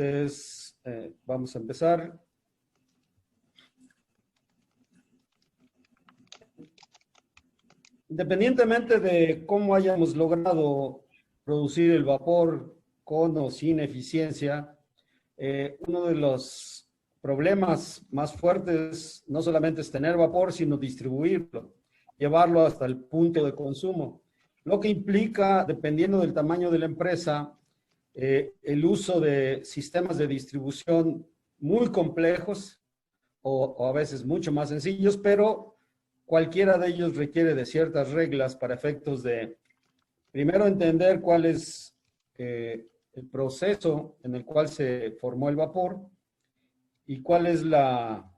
Entonces, vamos a empezar. Independientemente de cómo hayamos logrado producir el vapor con o sin eficiencia, uno de los problemas más fuertes no solamente es tener vapor, sino distribuirlo, llevarlo hasta el punto de consumo, lo que implica, dependiendo del tamaño de la empresa, el uso de sistemas de distribución muy complejos o a veces mucho más sencillos, pero cualquiera de ellos requiere de ciertas reglas para efectos de, primero, entender cuál es el proceso en el cual se formó el vapor y cuál es la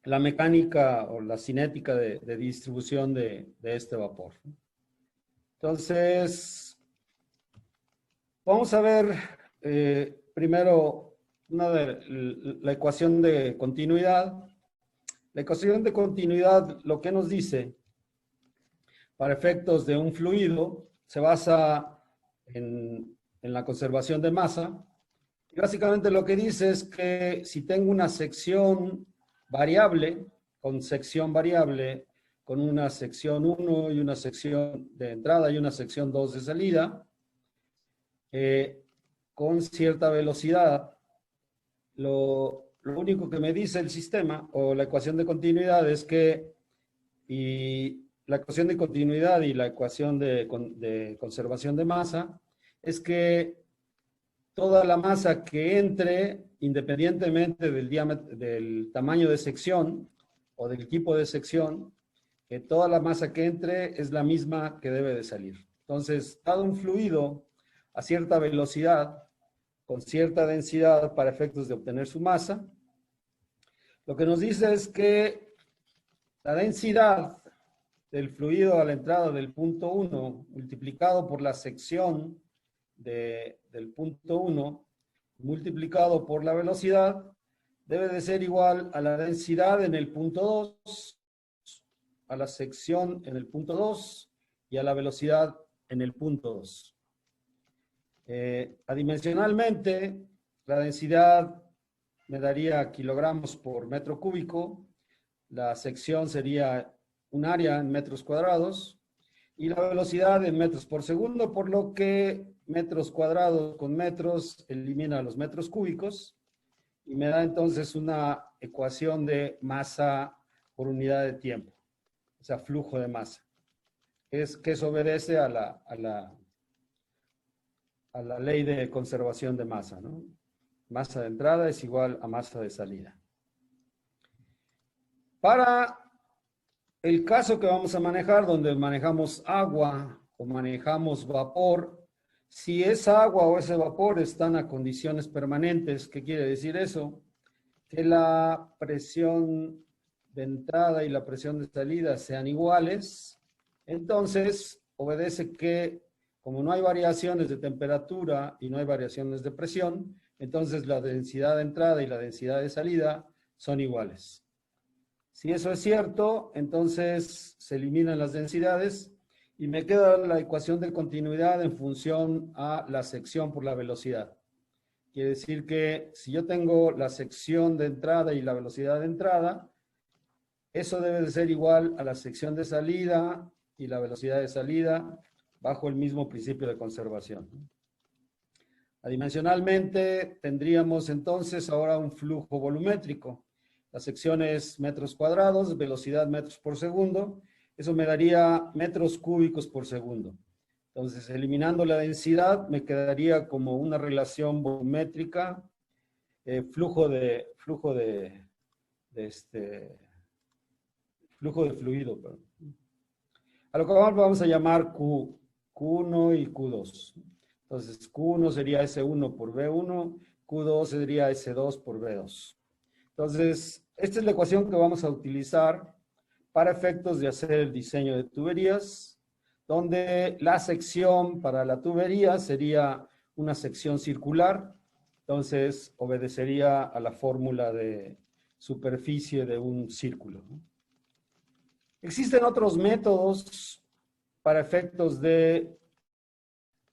mecánica o la cinética de distribución de este vapor. Entonces, vamos a ver primero la ecuación de continuidad. La ecuación de continuidad lo que nos dice, para efectos de un fluido, se basa en la conservación de masa. Y básicamente lo que dice es que si tengo una sección variable, con una sección 1 y una sección de entrada y una sección 2 de salida, con cierta velocidad, lo único que me dice el sistema o la ecuación de continuidad es que la ecuación de continuidad y la ecuación de conservación de masa es que toda la masa que entre, independientemente del diámetro, del tamaño de sección o del tipo de sección, que toda la masa que entre es la misma que debe de salir. Entonces, dado un fluido a cierta velocidad, con cierta densidad para efectos de obtener su masa, lo que nos dice es que la densidad del fluido a la entrada del punto 1 multiplicado por la sección del punto 1 multiplicado por la velocidad debe de ser igual a la densidad en el punto 2, a la sección en el punto 2 y a la velocidad en el punto 2. Adimensionalmente, la densidad me daría kilogramos por metro cúbico, la sección sería un área en metros cuadrados y la velocidad en metros por segundo, por lo que metros cuadrados con metros elimina los metros cúbicos y me da entonces una ecuación de masa por unidad de tiempo, o sea, flujo de masa, que eso obedece a la ley de conservación de masa, ¿no? Masa de entrada es igual a masa de salida. Para el caso que vamos a manejar, donde manejamos agua o manejamos vapor, si esa agua o ese vapor están a condiciones permanentes, ¿qué quiere decir eso? Que la presión de entrada y la presión de salida sean iguales, entonces obedece que como no hay variaciones de temperatura y no hay variaciones de presión, entonces la densidad de entrada y la densidad de salida son iguales. Si eso es cierto, entonces se eliminan las densidades y me queda la ecuación de continuidad en función a la sección por la velocidad. Quiere decir que si yo tengo la sección de entrada y la velocidad de entrada, eso debe de ser igual a la sección de salida y la velocidad de salida bajo el mismo principio de conservación. Adimensionalmente tendríamos entonces ahora un flujo volumétrico. La sección es metros cuadrados, velocidad metros por segundo. Eso me daría metros cúbicos por segundo. Entonces, eliminando la densidad, me quedaría como una relación volumétrica, flujo de fluido. Perdón. A lo que vamos a llamar Q1 y Q2. Entonces, Q1 sería S1 por V1, Q2 sería S2 por V2. Entonces, esta es la ecuación que vamos a utilizar para efectos de hacer el diseño de tuberías, donde la sección para la tubería sería una sección circular, entonces obedecería a la fórmula de superficie de un círculo, ¿no? Existen otros métodos para efectos de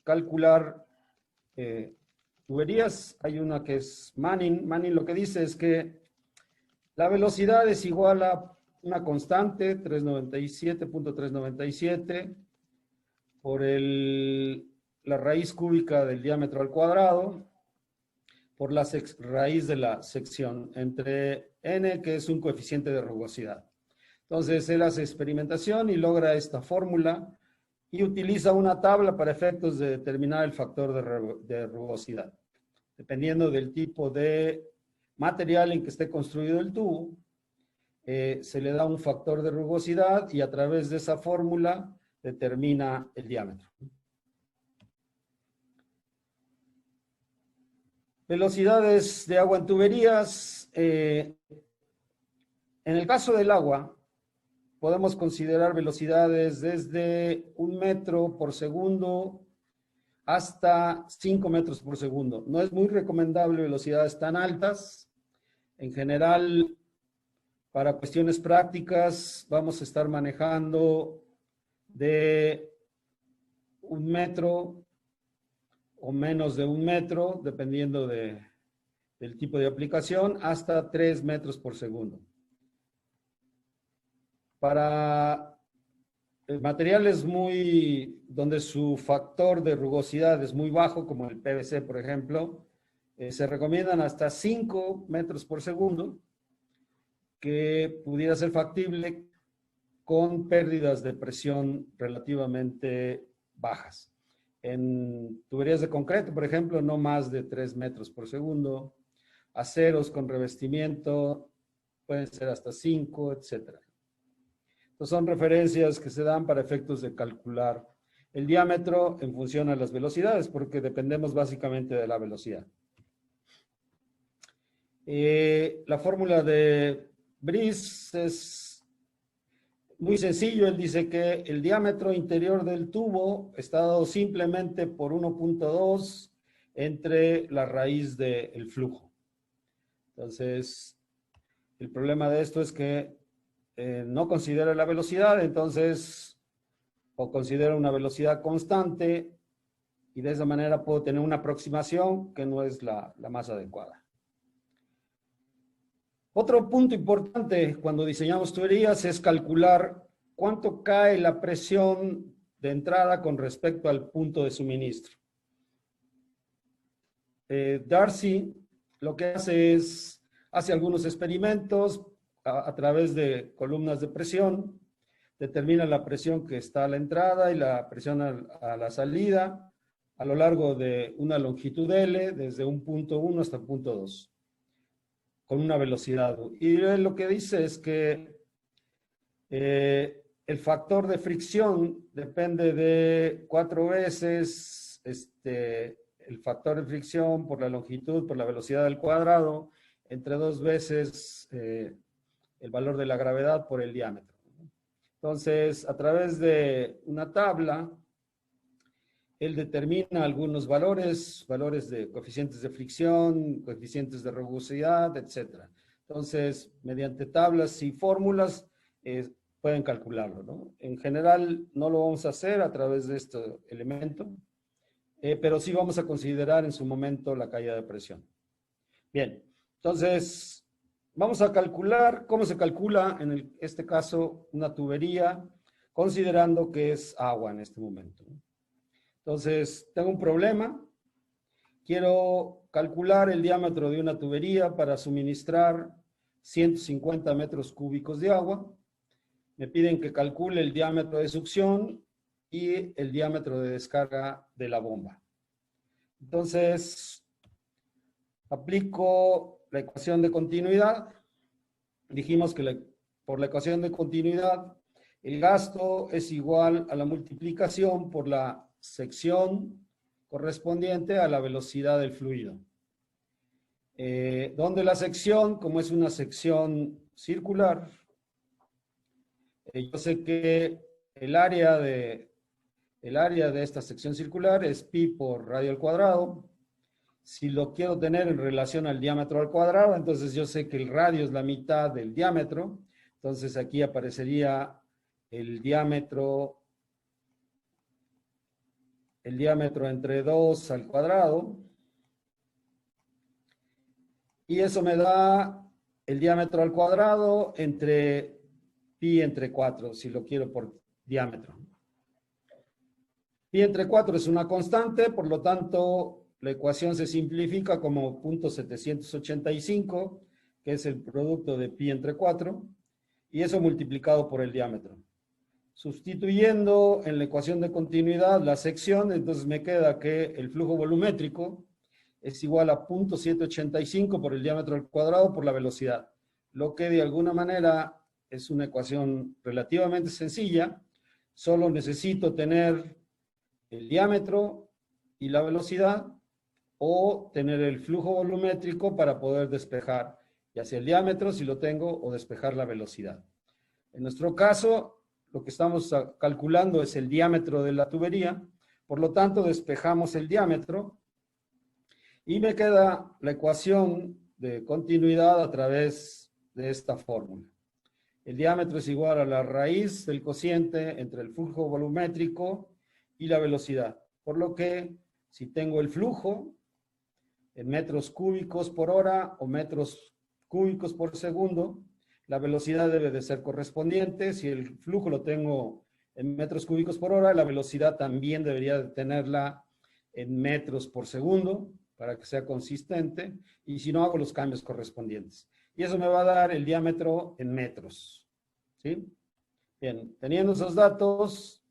calcular tuberías hay una que es Manning. Manning lo que dice es que la velocidad es igual a una constante, 397.397, por la raíz cúbica del diámetro al cuadrado, por la raíz de la sección, entre n, que es un coeficiente de rugosidad. Entonces, él hace experimentación y logra esta fórmula y utiliza una tabla para efectos de determinar el factor de rugosidad. Dependiendo del tipo de material en que esté construido el tubo, se le da un factor de rugosidad y a través de esa fórmula determina el diámetro. Velocidades de agua en tuberías. En el caso del agua, podemos considerar velocidades desde 1 metro por segundo hasta 5 metros por segundo. No es muy recomendable velocidades tan altas. En general, para cuestiones prácticas, vamos a estar manejando de 1 metro o menos de 1 metro, dependiendo del tipo de aplicación, hasta 3 metros por segundo. Para materiales donde su factor de rugosidad es muy bajo, como el PVC, por ejemplo, se recomiendan hasta 5 metros por segundo, que pudiera ser factible con pérdidas de presión relativamente bajas. En tuberías de concreto, por ejemplo, no más de 3 metros por segundo. Aceros con revestimiento pueden ser hasta 5, etc. Estas son referencias que se dan para efectos de calcular el diámetro en función a las velocidades, porque dependemos básicamente de la velocidad. La fórmula de Brice es muy sencillo. Él dice que el diámetro interior del tubo está dado simplemente por 1.2 entre la raíz del flujo. Entonces, el problema de esto es que no considera la velocidad, entonces, o considera una velocidad constante, y de esa manera puedo tener una aproximación que no es la más adecuada. Otro punto importante cuando diseñamos tuberías es calcular cuánto cae la presión de entrada con respecto al punto de suministro. Darcy lo que hace algunos experimentos a través de columnas de presión, determina la presión que está a la entrada y la presión a la salida a lo largo de una longitud L, desde un punto 1 hasta el punto 2. Con una velocidad. Y lo que dice es que el factor de fricción depende de 4 veces el factor de fricción por la longitud, por la velocidad al cuadrado, entre 2 veces el valor de la gravedad por el diámetro. Entonces, a través de una tabla, él determina algunos valores de coeficientes de fricción, coeficientes de rugosidad, etc. Entonces, mediante tablas y fórmulas, pueden calcularlo, ¿no? En general, no lo vamos a hacer a través de este elemento, pero sí vamos a considerar en su momento la caída de presión. Bien, entonces, vamos a calcular cómo se calcula, en este caso, una tubería, considerando que es agua en este momento, ¿no? Entonces, tengo un problema. Quiero calcular el diámetro de una tubería para suministrar 150 metros cúbicos de agua. Me piden que calcule el diámetro de succión y el diámetro de descarga de la bomba. Entonces, aplico la ecuación de continuidad. Dijimos que por la ecuación de continuidad, el gasto es igual a la multiplicación por la sección correspondiente a la velocidad del fluido. Donde la sección, como es una sección circular, yo sé que el área de esta sección circular es pi por radio al cuadrado. Si lo quiero tener en relación al diámetro al cuadrado, entonces yo sé que el radio es la mitad del diámetro. Entonces aquí aparecería el diámetro entre 2 al cuadrado y eso me da el diámetro al cuadrado entre pi entre 4, si lo quiero por diámetro. Pi entre 4 es una constante, por lo tanto, la ecuación se simplifica como 0.785, que es el producto de pi entre 4, y eso multiplicado por el diámetro. Sustituyendo en la ecuación de continuidad la sección, entonces me queda que el flujo volumétrico es igual a 0.785 por el diámetro al cuadrado por la velocidad, lo que de alguna manera es una ecuación relativamente sencilla. Solo necesito tener el diámetro y la velocidad, o tener el flujo volumétrico para poder despejar ya sea el diámetro, si lo tengo, o despejar la velocidad. En nuestro caso, lo que estamos calculando es el diámetro de la tubería, por lo tanto despejamos el diámetro y me queda la ecuación de continuidad a través de esta fórmula. El diámetro es igual a la raíz del cociente entre el flujo volumétrico y la velocidad, por lo que si tengo el flujo en metros cúbicos por hora o metros cúbicos por segundo, la velocidad debe de ser correspondiente. Si el flujo lo tengo en metros cúbicos por hora, la velocidad también debería de tenerla en metros por segundo para que sea consistente, y si no, hago los cambios correspondientes. Y eso me va a dar el diámetro en metros. ¿Sí? Bien, teniendo esos datos,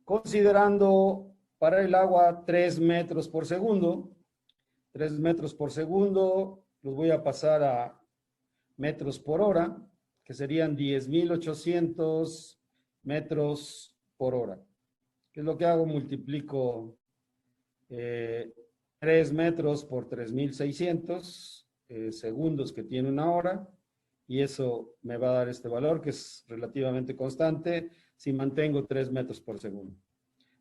considerando para el agua 3 metros por segundo, 3 metros por segundo los voy a pasar a metros por hora, que serían 10.800 metros por hora. ¿Qué es lo que hago? Multiplico 3 metros por 3.600 segundos que tiene una hora, y eso me va a dar este valor que es relativamente constante si mantengo 3 metros por segundo.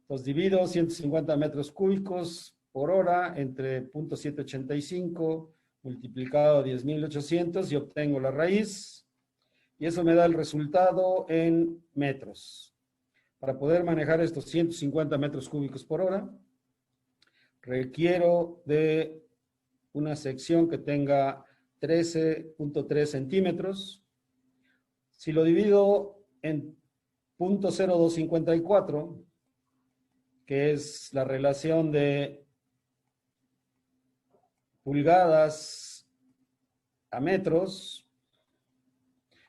Entonces divido 150 metros cúbicos por hora entre 0.785 multiplicado a 10.800 y obtengo la raíz, y eso me da el resultado en metros. Para poder manejar estos 150 metros cúbicos por hora, requiero de una sección que tenga 13.3 centímetros. Si lo divido en 0.0254, que es la relación de pulgadas a metros,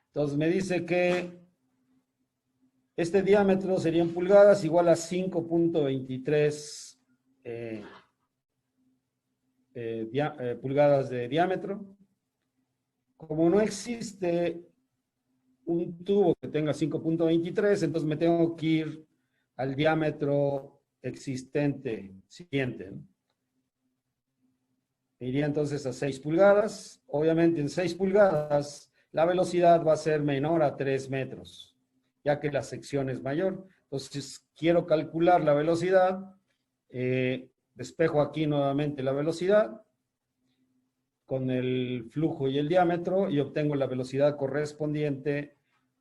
entonces me dice que este diámetro sería en pulgadas igual a 5.23 pulgadas de diámetro. Como no existe un tubo que tenga 5.23, entonces me tengo que ir al diámetro existente siguiente, ¿no? Iría entonces a 6 pulgadas. Obviamente en 6 pulgadas la velocidad va a ser menor a 3 metros, ya que la sección es mayor. Entonces quiero calcular la velocidad, despejo aquí nuevamente la velocidad con el flujo y el diámetro y obtengo la velocidad correspondiente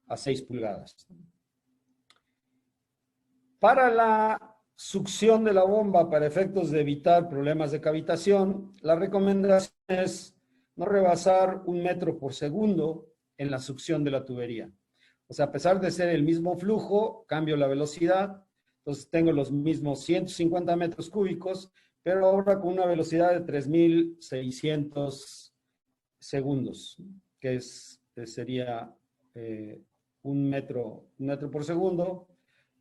a 6 pulgadas. Para la succión de la bomba para efectos de evitar problemas de cavitación, la recomendación es no rebasar 1 metro por segundo en la succión de la tubería. O sea, a pesar de ser el mismo flujo, cambio la velocidad, entonces tengo los mismos 150 metros cúbicos, pero ahora con una velocidad de 3.600 segundos, que sería 1 metro por segundo,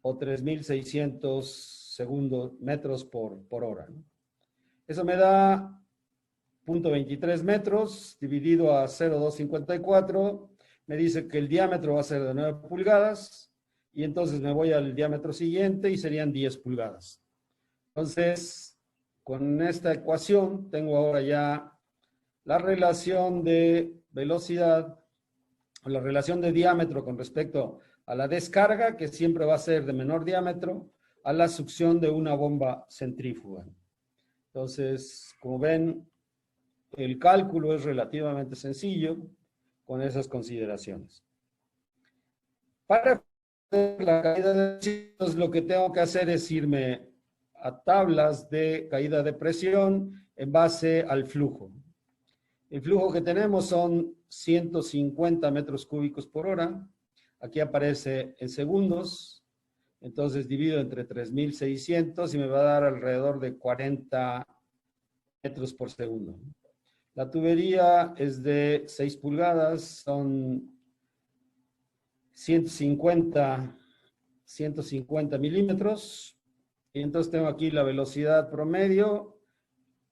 o 3.600 metros por hora, ¿no? Eso me da 0.23 metros dividido a 0.254. Me dice que el diámetro va a ser de 9 pulgadas, y entonces me voy al diámetro siguiente y serían 10 pulgadas. Entonces, con esta ecuación tengo ahora ya la relación de velocidad, o la relación de diámetro con respecto a la descarga, que siempre va a ser de menor diámetro, a la succión de una bomba centrífuga. Entonces, como ven, el cálculo es relativamente sencillo con esas consideraciones. Para hacer la caída de residuos, lo que tengo que hacer es irme a tablas de caída de presión en base al flujo. El flujo que tenemos son 150 metros cúbicos por hora. Aquí aparece en segundos. Entonces divido entre 3.600 y me va a dar alrededor de 40 metros por segundo. La tubería es de 6 pulgadas, son 150 milímetros. Y entonces tengo aquí la velocidad promedio.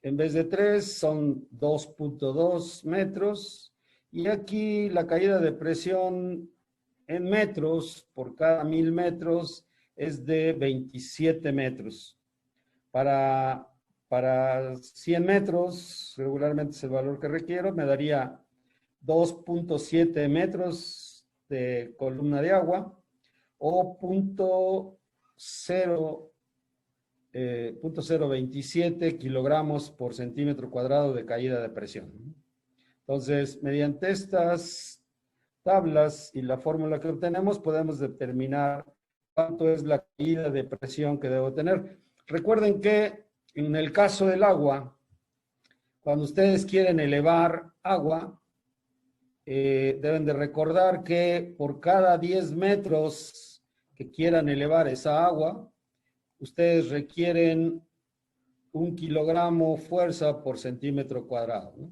En vez de 3 son 2.2 metros. Y aquí la caída de presión en metros por cada 1.000 metros es de 27 metros. Para 100 metros, regularmente es el valor que requiero, me daría 2.7 metros de columna de agua o 0.027 kilogramos por centímetro cuadrado de caída de presión. Entonces, mediante estas tablas y la fórmula que obtenemos, podemos determinar cuánto es la caída de presión que debo tener. Recuerden que en el caso del agua, cuando ustedes quieren elevar agua, deben de recordar que por cada 10 metros que quieran elevar esa agua, ustedes requieren 1 kilogramo fuerza por centímetro cuadrado, ¿no?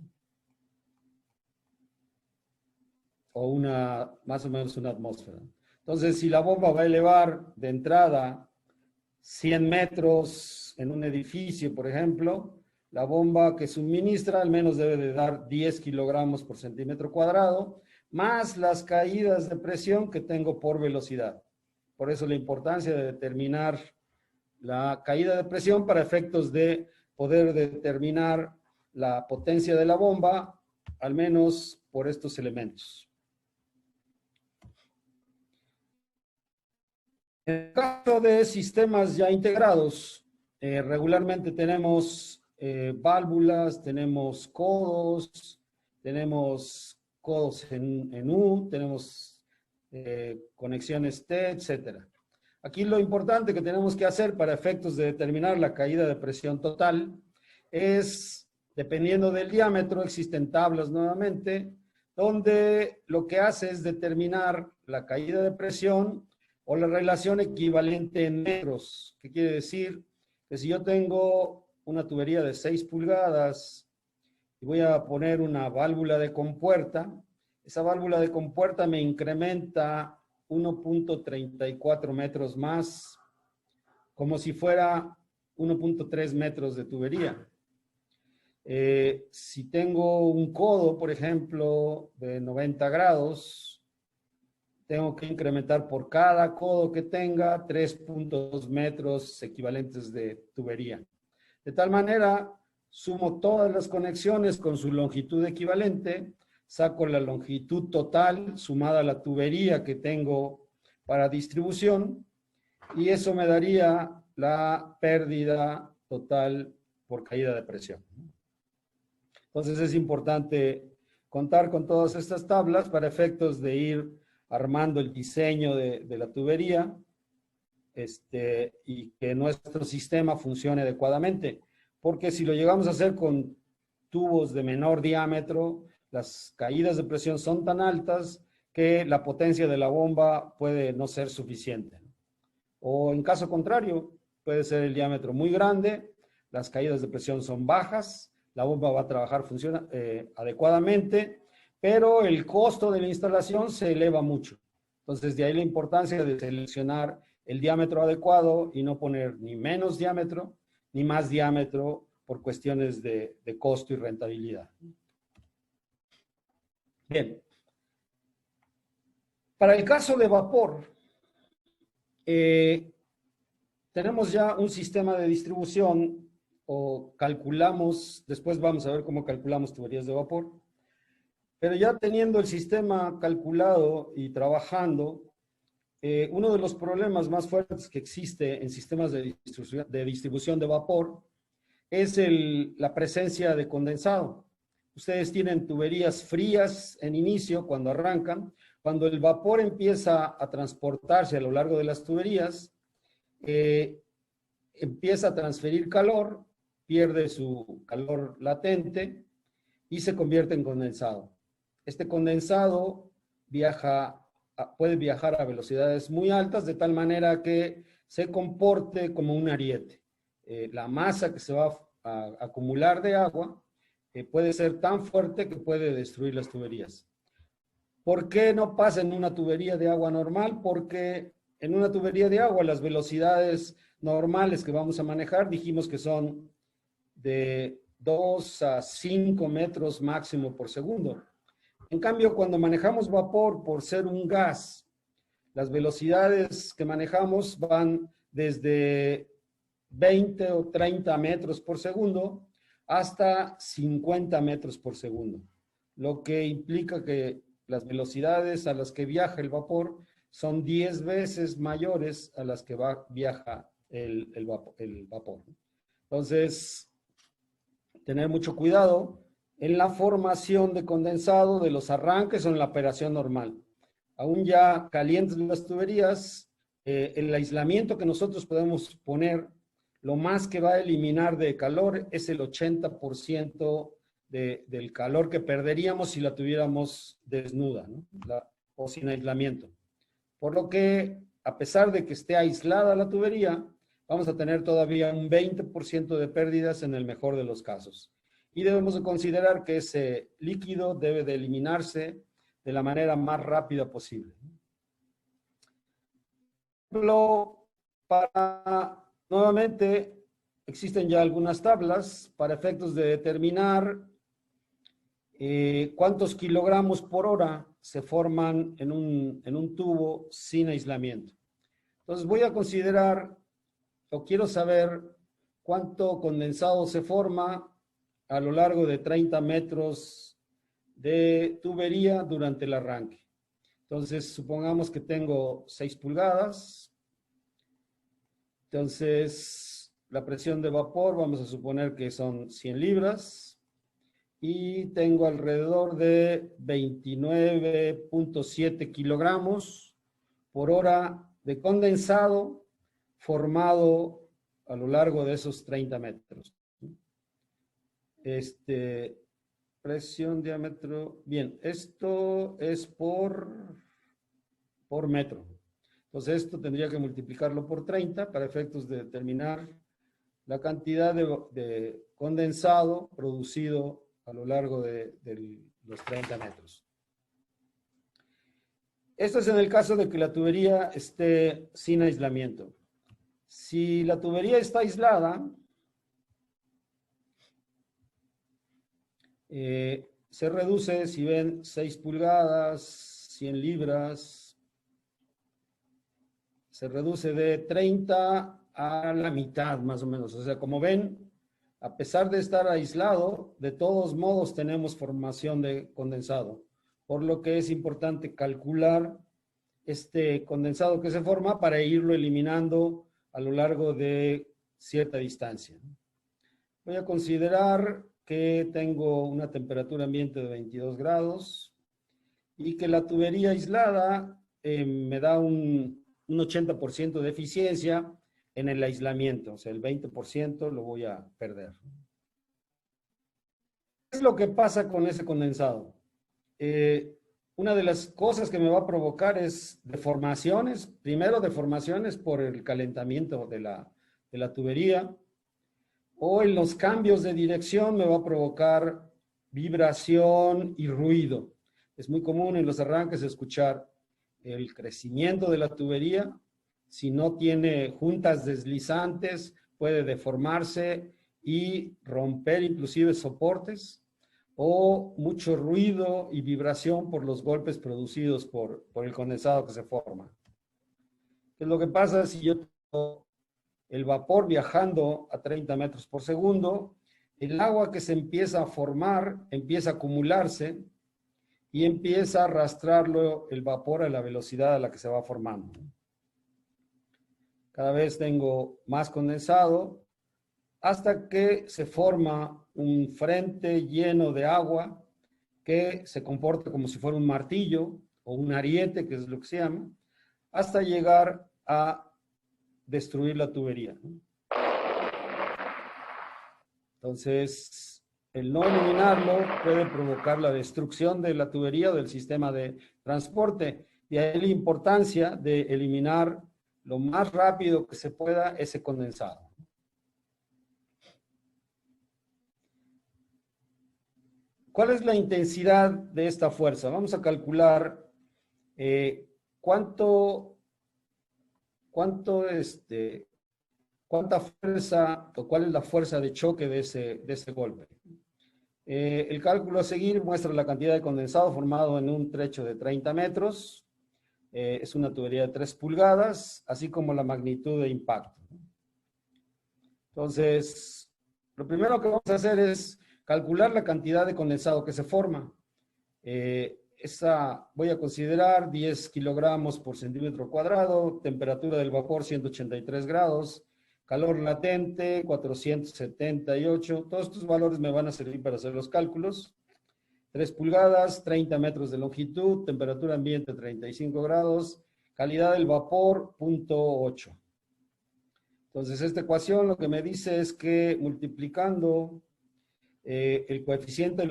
O más o menos una atmósfera. Entonces, si la bomba va a elevar de entrada 100 metros en un edificio, por ejemplo, la bomba que suministra al menos debe de dar 10 kilogramos por centímetro cuadrado, más las caídas de presión que tengo por velocidad. Por eso la importancia de determinar la caída de presión para efectos de poder determinar la potencia de la bomba, al menos por estos elementos. En el caso de sistemas ya integrados, regularmente tenemos válvulas, tenemos codos en U, tenemos conexiones T, etc. Aquí lo importante que tenemos que hacer para efectos de determinar la caída de presión total es, dependiendo del diámetro, existen tablas nuevamente, donde lo que hace es determinar la caída de presión o la relación equivalente en metros, que quiere decir que si yo tengo una tubería de 6 pulgadas y voy a poner una válvula de compuerta, esa válvula de compuerta me incrementa 1.34 metros más, como si fuera 1.3 metros de tubería. Si tengo un codo, por ejemplo, de 90 grados, tengo que incrementar por cada codo que tenga 3.2 metros equivalentes de tubería. De tal manera, sumo todas las conexiones con su longitud equivalente, saco la longitud total sumada a la tubería que tengo para distribución y eso me daría la pérdida total por caída de presión. Entonces es importante contar con todas estas tablas para efectos de ir armando el diseño de la tubería y que nuestro sistema funcione adecuadamente. Porque si lo llegamos a hacer con tubos de menor diámetro, las caídas de presión son tan altas que la potencia de la bomba puede no ser suficiente. O en caso contrario, puede ser el diámetro muy grande, las caídas de presión son bajas, la bomba va a trabajar adecuadamente, pero el costo de la instalación se eleva mucho. Entonces, de ahí la importancia de seleccionar el diámetro adecuado y no poner ni menos diámetro ni más diámetro por cuestiones de costo y rentabilidad. Bien. Para el caso de vapor, tenemos ya un sistema de distribución o calculamos, después vamos a ver cómo calculamos tuberías de vapor, pero ya teniendo el sistema calculado y trabajando, uno de los problemas más fuertes que existe en sistemas de distribución de vapor es la presencia de condensado. Ustedes tienen tuberías frías en inicio cuando arrancan. Cuando el vapor empieza a transportarse a lo largo de las tuberías, empieza a transferir calor, pierde su calor latente y se convierte en condensado. Este condensado puede viajar a velocidades muy altas de tal manera que se comporte como un ariete. La masa que se va a acumular de agua puede ser tan fuerte que puede destruir las tuberías. ¿Por qué no pasa en una tubería de agua normal? Porque en una tubería de agua las velocidades normales que vamos a manejar dijimos que son de 2 a 5 metros máximo por segundo. En cambio, cuando manejamos vapor, por ser un gas, las velocidades que manejamos van desde 20 o 30 metros por segundo hasta 50 metros por segundo, lo que implica que las velocidades a las que viaja el vapor son 10 veces mayores a las que viaja el vapor. Entonces, tener mucho cuidado en la formación de condensado de los arranques o en la operación normal. Aún ya calientes las tuberías, el aislamiento que nosotros podemos poner, lo más que va a eliminar de calor es el 80% del calor que perderíamos si la tuviéramos desnuda, ¿no? O sin aislamiento. Por lo que, a pesar de que esté aislada la tubería, vamos a tener todavía un 20% de pérdidas en el mejor de los casos. Y debemos de considerar que ese líquido debe de eliminarse de la manera más rápida posible. Nuevamente, existen ya algunas tablas para efectos de determinar cuántos kilogramos por hora se forman en un tubo sin aislamiento. Entonces voy a considerar, o quiero saber, cuánto condensado se forma a lo largo de 30 metros de tubería durante el arranque. Entonces, supongamos que tengo 6 pulgadas. Entonces, la presión de vapor, vamos a suponer que son 100 libras. Y tengo alrededor de 29.7 kilogramos por hora de condensado formado a lo largo de esos 30 metros. Presión, diámetro. Bien, esto es por metro. Entonces esto tendría que multiplicarlo por 30 para efectos de determinar la cantidad de condensado producido a lo largo de los 30 metros. Esto es en el caso de que la tubería esté sin aislamiento. Si la tubería está aislada, se reduce, si ven, 6 pulgadas, 100 libras, se reduce de 30 a la mitad más o menos. O sea, como ven, a pesar de estar aislado, de todos modos tenemos formación de condensado, por lo que es importante calcular este condensado que se forma para irlo eliminando a lo largo de cierta distancia. Voy a considerar que tengo una temperatura ambiente de 22 grados y que la tubería aislada me da un 80% de eficiencia en el aislamiento, o sea, el 20% lo voy a perder. ¿Qué es lo que pasa con ese condensado? Una de las cosas que me va a provocar es deformaciones, primero deformaciones por el calentamiento de la tubería, o en los cambios de dirección me va a provocar vibración y ruido. Es muy común en los arranques escuchar el crecimiento de la tubería. Si no tiene juntas deslizantes, puede deformarse y romper inclusive soportes, o mucho ruido y vibración por los golpes producidos por el condensado que se forma. ¿Qué es lo que pasa si yo tengo el vapor viajando a 30 metros por segundo? El agua que se empieza a formar empieza a acumularse y empieza a arrastrarlo el vapor a la velocidad a la que se va formando. Cada vez tengo más condensado hasta que se forma un frente lleno de agua que se comporta como si fuera un martillo o un ariete, que es lo que se llama, hasta llegar a destruir la tubería. Entonces, el no eliminarlo puede provocar la destrucción de la tubería o del sistema de transporte. Y ahí la importancia de eliminar lo más rápido que se pueda ese condensado. ¿Cuál es la intensidad de esta fuerza? Vamos a calcular cuánto, cuánta fuerza o cuál es la fuerza de choque de ese golpe. El cálculo a seguir muestra la cantidad de condensado formado en un trecho de 30 metros. Es una tubería de 3 pulgadas, así como la magnitud de impacto. Entonces, lo primero que vamos a hacer es calcular la cantidad de condensado que se forma. Voy a considerar 10 kilogramos por centímetro cuadrado, temperatura del vapor 183 grados, calor latente 478, todos estos valores me van a servir para hacer los cálculos. 3 pulgadas, 30 metros de longitud, temperatura ambiente 35 grados, calidad del vapor 0.8. Entonces, esta ecuación lo que me dice es que multiplicando el coeficiente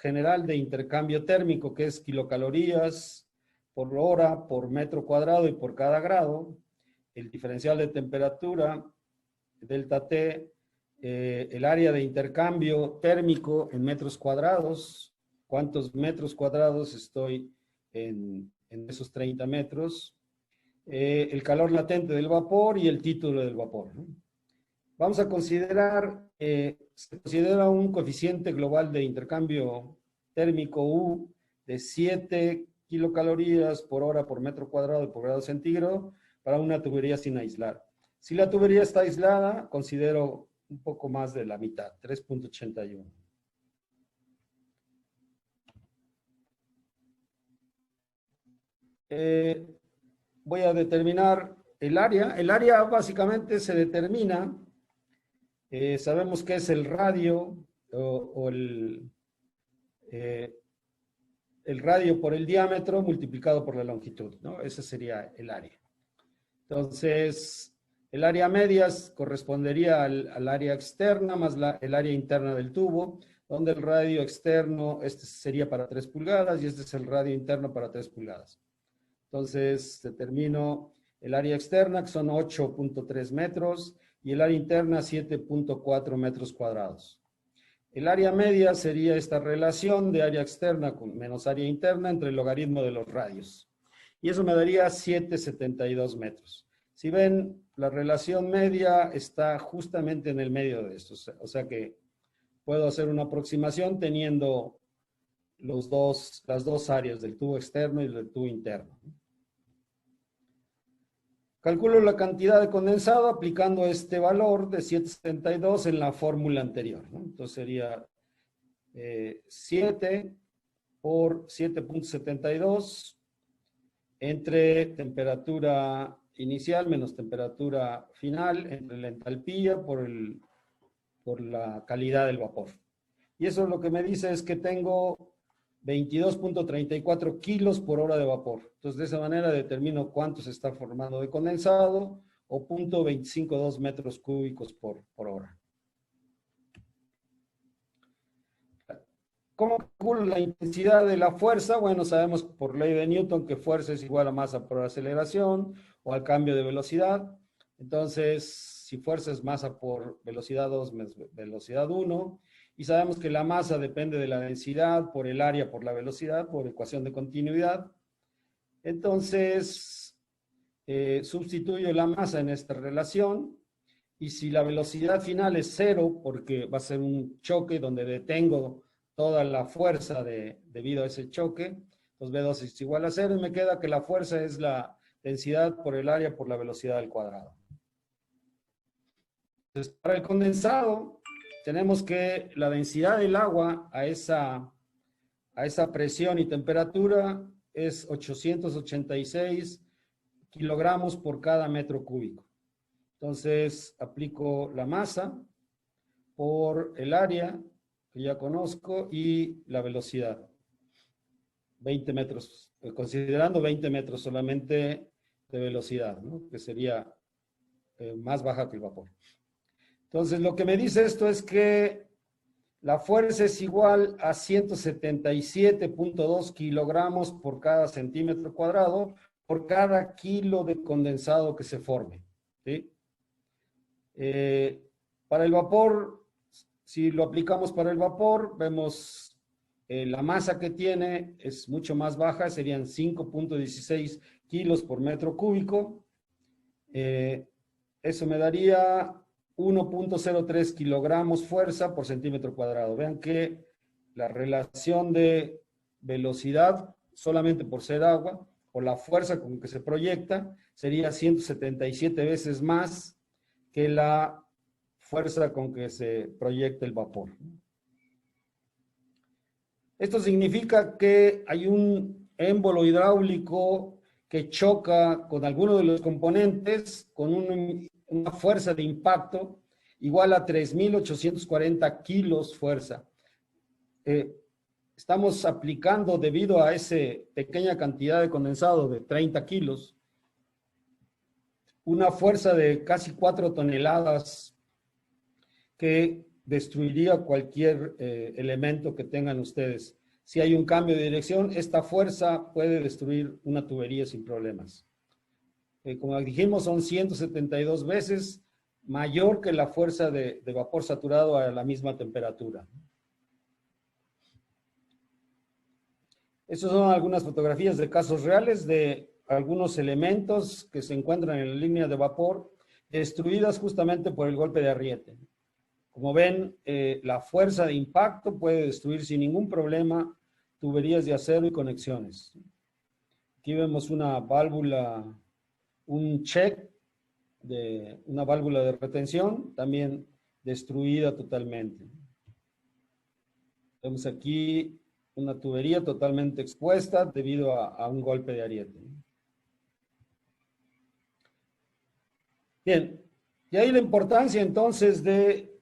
general de intercambio térmico, que es kilocalorías por hora, por metro cuadrado y por cada grado, el diferencial de temperatura, delta T, el área de intercambio térmico en metros cuadrados, cuántos metros cuadrados estoy en esos 30 metros, el calor latente del vapor y el título del vapor, ¿no? Vamos a considerar, se considera un coeficiente global de intercambio térmico U de 7 kilocalorías por hora por metro cuadrado y por grado centígrado para una tubería sin aislar. Si la tubería está aislada, considero un poco más de la mitad, 3.81. Voy a determinar el área. El área básicamente se determina, sabemos que es el radio o el radio por el diámetro multiplicado por la longitud, ¿no? Ese sería el área. Entonces, el área media correspondería al área externa más el área interna del tubo, donde el radio externo, este sería para 3 pulgadas y este es el radio interno para 3 pulgadas. Entonces, determino el área externa, que son 8.3 metros, y el área interna, 7.4 metros cuadrados. El área media sería esta relación de área externa con menos área interna entre el logaritmo de los radios. Y eso me daría 7,72 metros. Si ven, la relación media está justamente en el medio de esto. O sea que puedo hacer una aproximación teniendo las dos áreas del tubo externo y del tubo interno. Calculo la cantidad de condensado aplicando este valor de 7,72 en la fórmula anterior, ¿no? Entonces sería 7 por 7.72 entre temperatura inicial menos temperatura final, entre la entalpía por la calidad del vapor. Y eso lo que me dice es que tengo 22.34 kilos por hora de vapor. Entonces, de esa manera determino cuánto se está formando de condensado o 0.252 metros cúbicos por hora. ¿Cómo calculo la intensidad de la fuerza? Bueno, sabemos por ley de Newton que fuerza es igual a masa por aceleración o al cambio de velocidad. Entonces, si fuerza es masa por velocidad 2 más velocidad 1, y sabemos que la masa depende de la densidad por el área, por la velocidad, por ecuación de continuidad. Entonces, sustituyo la masa en esta relación, y si la velocidad final es 0, porque va a ser un choque donde detengo toda la fuerza debido a ese choque, pues B2 es igual a 0, y me queda que la fuerza es la densidad por el área por la velocidad al cuadrado. Entonces, para el condensado, tenemos que la densidad del agua a esa presión y temperatura es 886 kilogramos por cada metro cúbico. Entonces, aplico la masa por el área, que ya conozco, y la velocidad. 20 metros, considerando 20 metros solamente de velocidad, ¿no? Que sería más baja que el vapor. Entonces, lo que me dice esto es que La fuerza es igual a 177.2 kilogramos por cada centímetro cuadrado por cada kilo de condensado que se forme. ¿Sí? Para el vapor, si lo aplicamos para el vapor, vemos la masa que tiene es mucho más baja, serían 5.16 kilos por metro cúbico. Eso me daría 1.03 kilogramos fuerza por centímetro cuadrado. Vean que la relación de velocidad, solamente por ser agua, o la fuerza con que se proyecta, sería 177 veces más que la fuerza con que se proyecta el vapor. Esto significa que hay un émbolo hidráulico que choca con alguno de los componentes con una fuerza de impacto igual a 3.840 kilos fuerza. Estamos aplicando, debido a esa pequeña cantidad de condensado de 30 kilos, una fuerza de casi 4 toneladas que destruiría cualquier elemento que tengan ustedes. Si hay un cambio de dirección, esta fuerza puede destruir una tubería sin problemas. Como dijimos, son 172 veces mayor que la fuerza de vapor saturado a la misma temperatura. Estas son algunas fotografías de casos reales de algunos elementos que se encuentran en la línea de vapor destruidas justamente por el golpe de Arriete. Como ven, la fuerza de impacto puede destruir sin ningún problema tuberías de acero y conexiones. Aquí vemos una válvula, un check de una válvula de retención, también destruida totalmente. Vemos aquí una tubería totalmente expuesta debido a un golpe de ariete. Bien, y ahí la importancia entonces de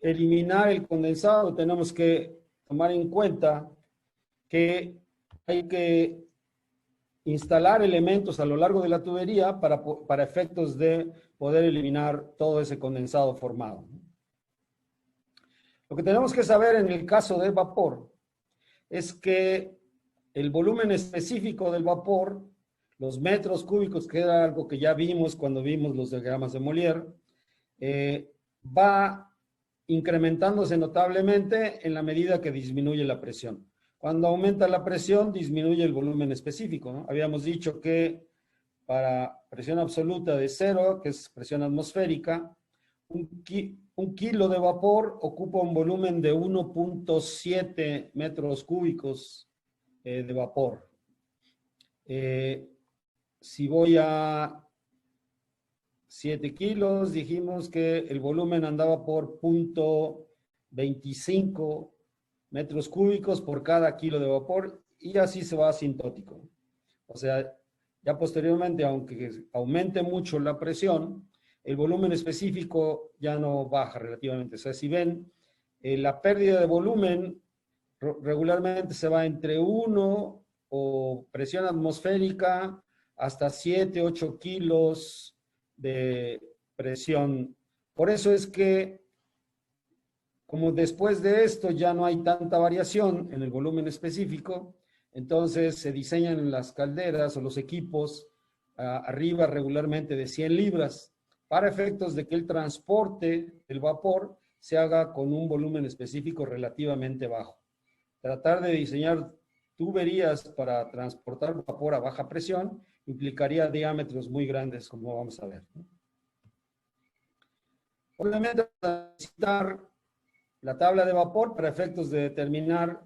eliminar el condensado. Tenemos que tomar en cuenta que hay que instalar elementos a lo largo de la tubería para efectos de poder eliminar todo ese condensado formado. Lo que tenemos que saber en el caso del vapor es que el volumen específico del vapor, los metros cúbicos, que era algo que ya vimos cuando vimos los diagramas de Molière, va incrementándose notablemente en la medida que disminuye la presión. Cuando aumenta la presión, disminuye el volumen específico, ¿no? Habíamos dicho que para presión absoluta de 0, que es presión atmosférica, un kilo de vapor ocupa un volumen de 1.7 metros cúbicos de vapor. Si voy a 7 kilos, dijimos que el volumen andaba por 0.25 metros cúbicos por cada kilo de vapor, y así se va asintótico. O sea, ya posteriormente, aunque aumente mucho la presión, el volumen específico ya no baja relativamente. O sea, si ven, la pérdida de volumen regularmente se va entre 1 o presión atmosférica hasta 7, 8 kilos de presión. Por eso es que, como después de esto ya no hay tanta variación en el volumen específico, entonces se diseñan las calderas o los equipos arriba regularmente de 100 libras para efectos de que el transporte del vapor se haga con un volumen específico relativamente bajo. Tratar de diseñar tuberías para transportar vapor a baja presión implicaría diámetros muy grandes, como vamos a ver, ¿no? Obviamente, vamos a necesitar la tabla de vapor para efectos de determinar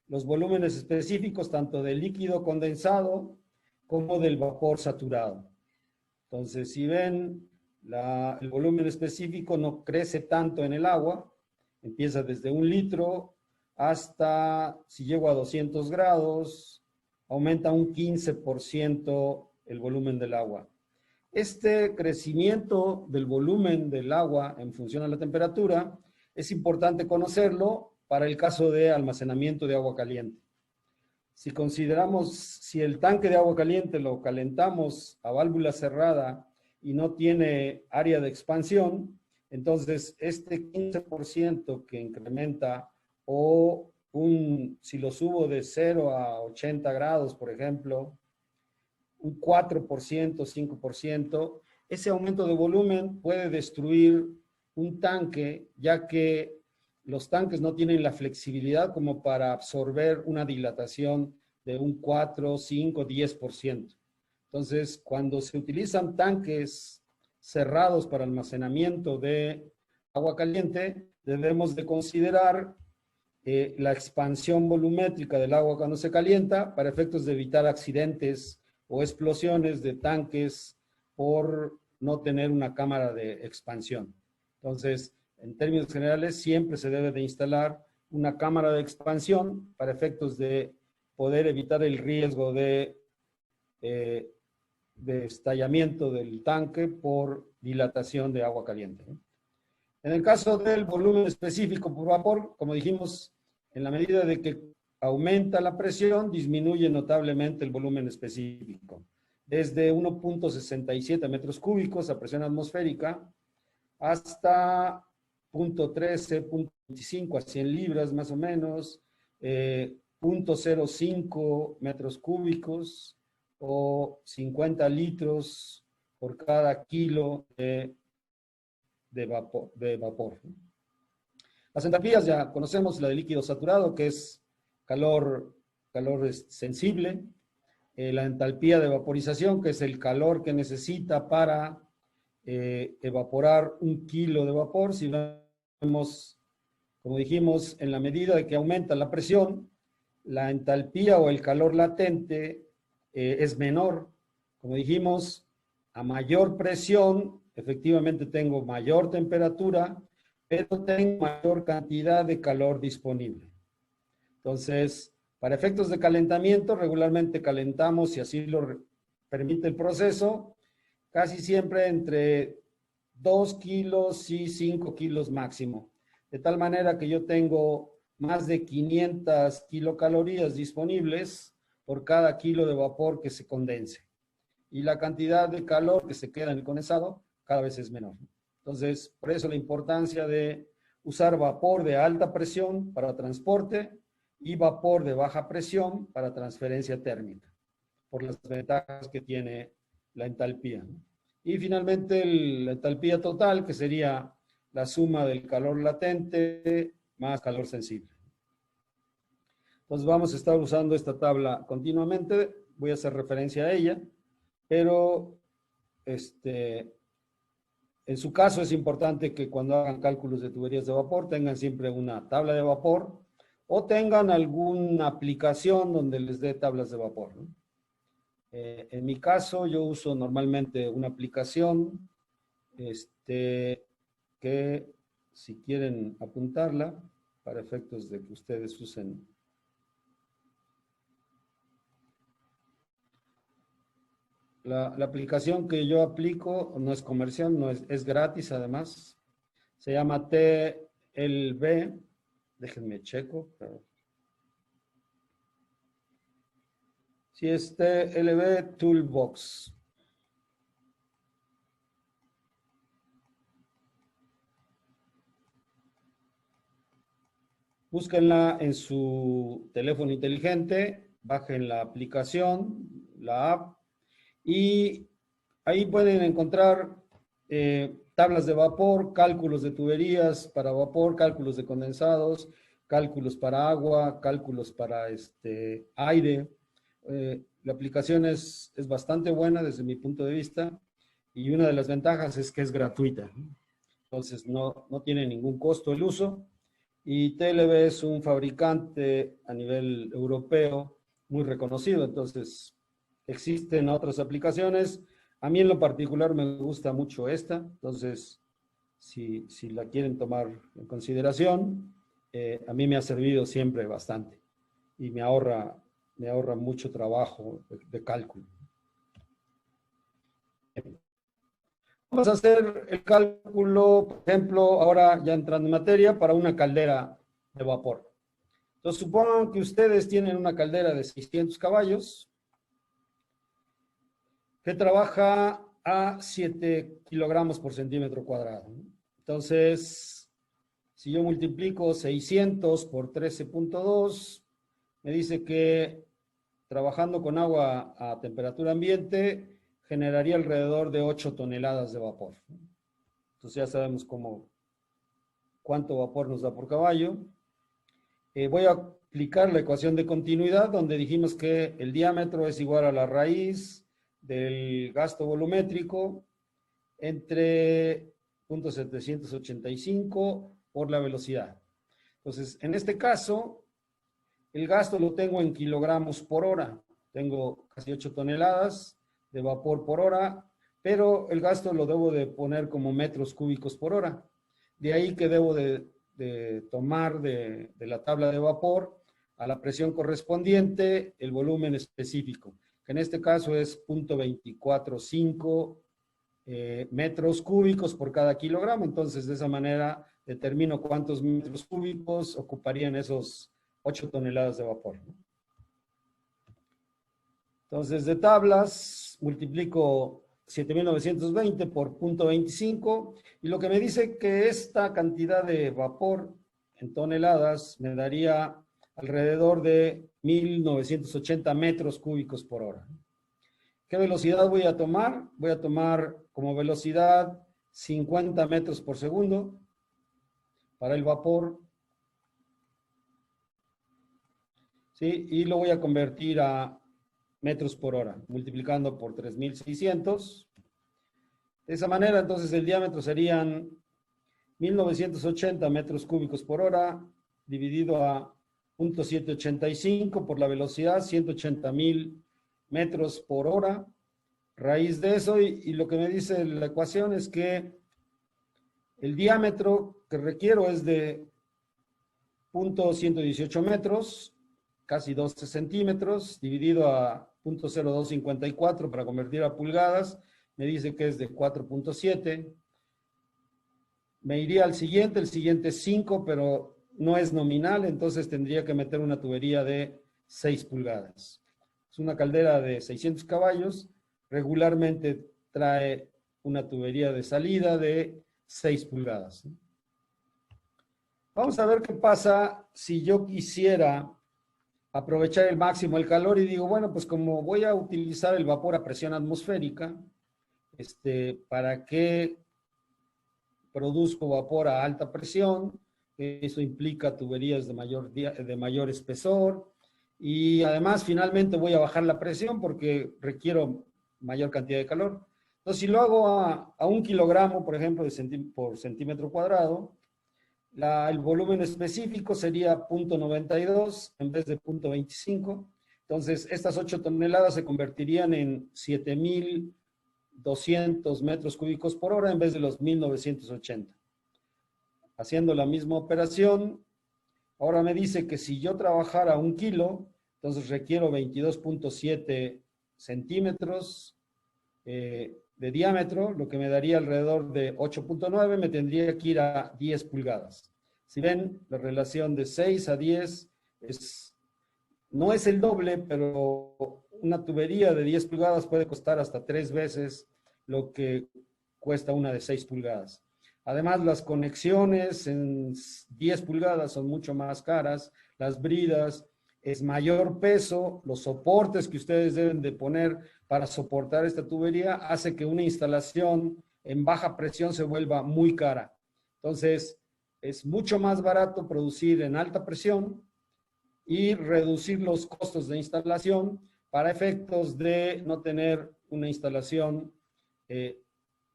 los volúmenes específicos tanto del líquido condensado como del vapor saturado. Entonces, si ven, el volumen específico no crece tanto en el agua, empieza desde 1 litro hasta, si llego a 200 grados, aumenta un 15% el volumen del agua. Este crecimiento del volumen del agua en función a la temperatura es importante conocerlo para el caso de almacenamiento de agua caliente. Si consideramos, si el tanque de agua caliente lo calentamos a válvula cerrada y no tiene área de expansión, Entonces, este 15% que incrementa si lo subo de 0 a 80 grados, por ejemplo, un 4%, 5%, ese aumento de volumen puede destruir un tanque, ya que los tanques no tienen la flexibilidad como para absorber una dilatación de un 4, 5, 10%. Entonces, cuando se utilizan tanques cerrados para almacenamiento de agua caliente, debemos de considerar la expansión volumétrica del agua cuando se calienta para efectos de evitar accidentes o explosiones de tanques por no tener una cámara de expansión. Entonces, en términos generales, siempre se debe de instalar una cámara de expansión para efectos de poder evitar el riesgo de estallamiento del tanque por dilatación de agua caliente. En el caso del volumen específico por vapor, como dijimos, en la medida de que aumenta la presión, disminuye notablemente el volumen específico. Desde 1.67 metros cúbicos a presión atmosférica hasta 0.13, 0.25 a 100 libras más o menos, 0.05 metros cúbicos o 50 litros por cada kilo de vapor. Las entalpías ya conocemos, la de líquido saturado, que es calor sensible. La entalpía de vaporización, que es el calor que necesita para evaporar un kilo de vapor. Si vemos, como dijimos, en la medida de que aumenta la presión, la entalpía o el calor latente es menor. Como dijimos, a mayor presión, efectivamente tengo mayor temperatura, pero tengo mayor cantidad de calor disponible. Entonces, para efectos de calentamiento, regularmente calentamos, si así lo permite el proceso, casi siempre entre 2 kilos y 5 kilos máximo. De tal manera que yo tengo más de 500 kilocalorías disponibles por cada kilo de vapor que se condense. Y la cantidad de calor que se queda en el condensado cada vez es menor. Entonces, por eso la importancia de usar vapor de alta presión para transporte y vapor de baja presión para transferencia térmica, por las ventajas que tiene la entalpía. Y finalmente la entalpía total, que sería la suma del calor latente más calor sensible. Entonces vamos a estar usando esta tabla continuamente, voy a hacer referencia a ella, pero en su caso es importante que cuando hagan cálculos de tuberías de vapor tengan siempre una tabla de vapor o tengan alguna aplicación donde les dé tablas de vapor, ¿no? En mi caso yo uso normalmente una aplicación que si quieren apuntarla para efectos de que ustedes usen. La aplicación que yo aplico no es comercial, es gratis además. Se llama TLB. Déjenme checo. Sí, es TLB Toolbox. Búsquenla en su teléfono inteligente, bajen la aplicación, la app, y ahí pueden encontrar tablas de vapor, cálculos de tuberías para vapor, cálculos de condensados, cálculos para agua, cálculos para aire. La aplicación es bastante buena desde mi punto de vista y una de las ventajas es que es gratuita. Entonces no tiene ningún costo el uso. Y TLB es un fabricante a nivel europeo muy reconocido, entonces existen otras aplicaciones. A mí en lo particular me gusta mucho esta, entonces si la quieren tomar en consideración, a mí me ha servido siempre bastante y me ahorra mucho trabajo de cálculo. Vamos a hacer el cálculo, por ejemplo, ahora ya entrando en materia, para una caldera de vapor. Entonces, supongan que ustedes tienen una caldera de 600 caballos que trabaja a 7 kilogramos por centímetro cuadrado. Entonces, si yo multiplico 600 por 13.2, me dice que trabajando con agua a temperatura ambiente generaría alrededor de 8 toneladas de vapor. Entonces ya sabemos cuánto vapor nos da por caballo. Voy a aplicar la ecuación de continuidad, donde dijimos que el diámetro es igual a la raíz del gasto volumétrico entre 0.785 por la velocidad. Entonces, en este caso, el gasto lo tengo en kilogramos por hora. Tengo casi 8 toneladas de vapor por hora, pero el gasto lo debo de poner como metros cúbicos por hora. De ahí que debo de tomar de la tabla de vapor a la presión correspondiente el volumen específico, que en este caso es 0.245 metros cúbicos por cada kilogramo. Entonces, de esa manera determino cuántos metros cúbicos ocuparían esos 8 toneladas de vapor. Entonces, de tablas, multiplico 7.920 por 0.25 y lo que me dice que esta cantidad de vapor en toneladas me daría alrededor de 1.980 metros cúbicos por hora. ¿Qué velocidad voy a tomar? Voy a tomar como velocidad 50 metros por segundo para el vapor. ¿Sí? Y lo voy a convertir a metros por hora, multiplicando por 3.600. De esa manera, entonces, el diámetro serían 1.980 metros cúbicos por hora, dividido a 0.785 por la velocidad, 180.000 metros por hora. Raíz de eso, y lo que me dice la ecuación es que el diámetro que requiero es de 0.118 metros, casi 12 centímetros, dividido a 0.0254 para convertir a pulgadas, me dice que es de 4.7. Me iría al siguiente, el siguiente es 5, pero no es nominal, entonces tendría que meter una tubería de 6 pulgadas. Es una caldera de 600 caballos, regularmente trae una tubería de salida de 6 pulgadas. Vamos a ver qué pasa si yo quisiera aprovechar el máximo el calor y digo, bueno, pues como voy a utilizar el vapor a presión atmosférica, ¿para qué produzco vapor a alta presión? Eso implica tuberías de mayor espesor y además finalmente voy a bajar la presión porque requiero mayor cantidad de calor. Entonces, si lo hago a 1 kilogramo, por ejemplo, por centímetro cuadrado, el volumen específico sería 0.92 en vez de 0.25. Entonces, estas 8 toneladas se convertirían en 7.200 metros cúbicos por hora en vez de los 1.980. Haciendo la misma operación, ahora me dice que si yo trabajara 1 kilo, entonces requiero 22.7 centímetros de diámetro, lo que me daría alrededor de 8.9, me tendría que ir a 10 pulgadas. Si ven, la relación de 6 a 10 no es el doble, pero una tubería de 10 pulgadas puede costar hasta 3 veces lo que cuesta una de 6 pulgadas. Además, las conexiones en 10 pulgadas son mucho más caras, las bridas, es mayor peso, los soportes que ustedes deben de poner para soportar esta tubería hace que una instalación en baja presión se vuelva muy cara. Entonces, es mucho más barato producir en alta presión y reducir los costos de instalación para efectos de no tener una instalación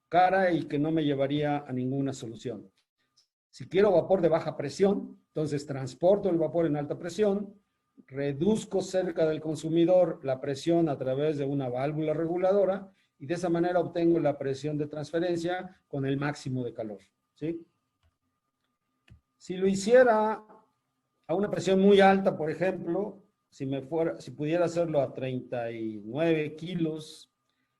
cara y que no me llevaría a ninguna solución. Si quiero vapor de baja presión, entonces transporto el vapor en alta presión, reduzco cerca del consumidor la presión a través de una válvula reguladora y de esa manera obtengo la presión de transferencia con el máximo de calor, ¿sí? Si lo hiciera a una presión muy alta, por ejemplo, si pudiera hacerlo a 39 kilos,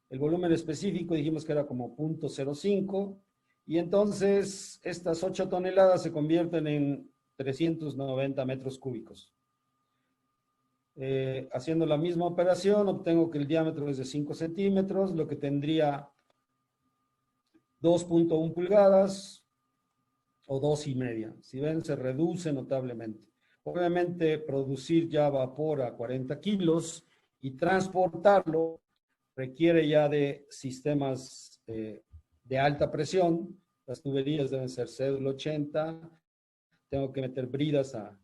el volumen específico dijimos que era como 0.05, y entonces estas 8 toneladas se convierten en 390 metros cúbicos. Haciendo la misma operación, obtengo que el diámetro es de 5 centímetros, lo que tendría 2.1 pulgadas, o 2,5. Si ven, se reduce notablemente. Obviamente, producir ya vapor a 40 kilos y transportarlo requiere ya de sistemas de alta presión. Las tuberías deben ser cédula 80. Tengo que meter bridas a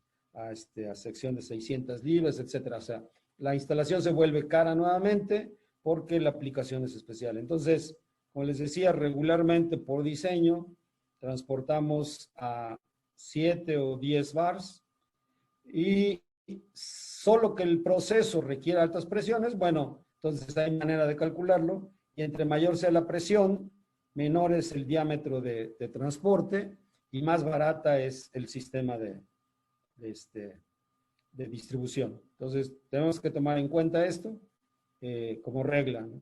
sección de 600 libras, etcétera. O sea, la instalación se vuelve cara nuevamente porque la aplicación es especial. Entonces, como les decía, regularmente por diseño transportamos a 7 o 10 bars y solo que el proceso requiere altas presiones, bueno, entonces hay manera de calcularlo y entre mayor sea la presión, menor es el diámetro de transporte y más barata es el sistema de distribución. Entonces, tenemos que tomar en cuenta esto como regla, ¿no?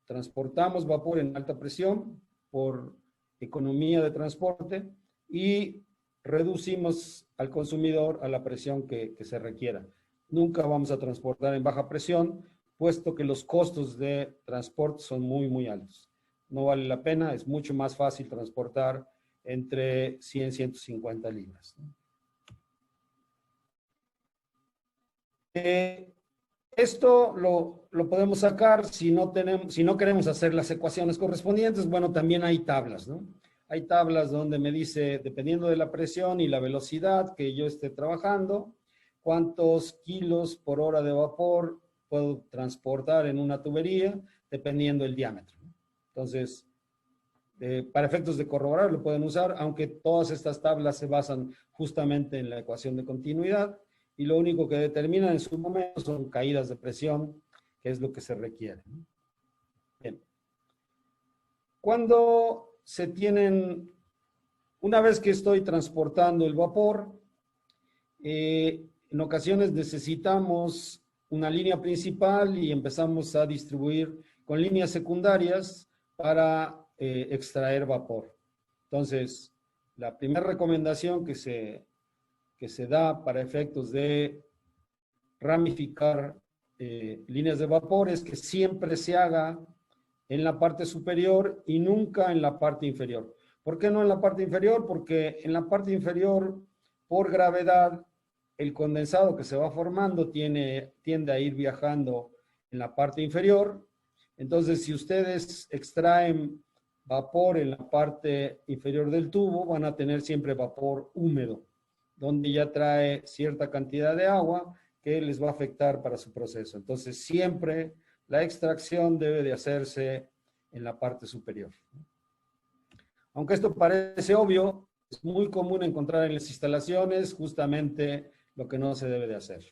Transportamos vapor en alta presión por economía de transporte y reducimos al consumidor a la presión que se requiera. Nunca vamos a transportar en baja presión, puesto que los costos de transporte son muy, muy altos. No vale la pena, es mucho más fácil transportar entre 100 y 150 libras. Esto lo podemos sacar si no queremos hacer las ecuaciones correspondientes. Bueno, también hay tablas, ¿no? Hay tablas donde me dice, dependiendo de la presión y la velocidad que yo esté trabajando, cuántos kilos por hora de vapor puedo transportar en una tubería, dependiendo del diámetro. Entonces, para efectos de corroborar lo pueden usar, aunque todas estas tablas se basan justamente en la ecuación de continuidad y lo único que determinan en su momento son caídas de presión, que es lo que se requiere. Bien. Cuando se tienen, una vez que estoy transportando el vapor, en ocasiones necesitamos una línea principal y empezamos a distribuir con líneas secundarias para extraer vapor. Entonces, la primera recomendación que se da para efectos de ramificar líneas de vapor es que siempre se haga en la parte superior y nunca en la parte inferior. ¿Por qué no en la parte inferior? Porque en la parte inferior, por gravedad, el condensado que se va formando tiende a ir viajando en la parte inferior. Entonces, si ustedes extraen vapor en la parte inferior del tubo, van a tener siempre vapor húmedo, donde ya trae cierta cantidad de agua que les va a afectar para su proceso. Entonces, siempre la extracción debe de hacerse en la parte superior. Aunque esto parece obvio, es muy común encontrar en las instalaciones justamente lo que no se debe de hacer.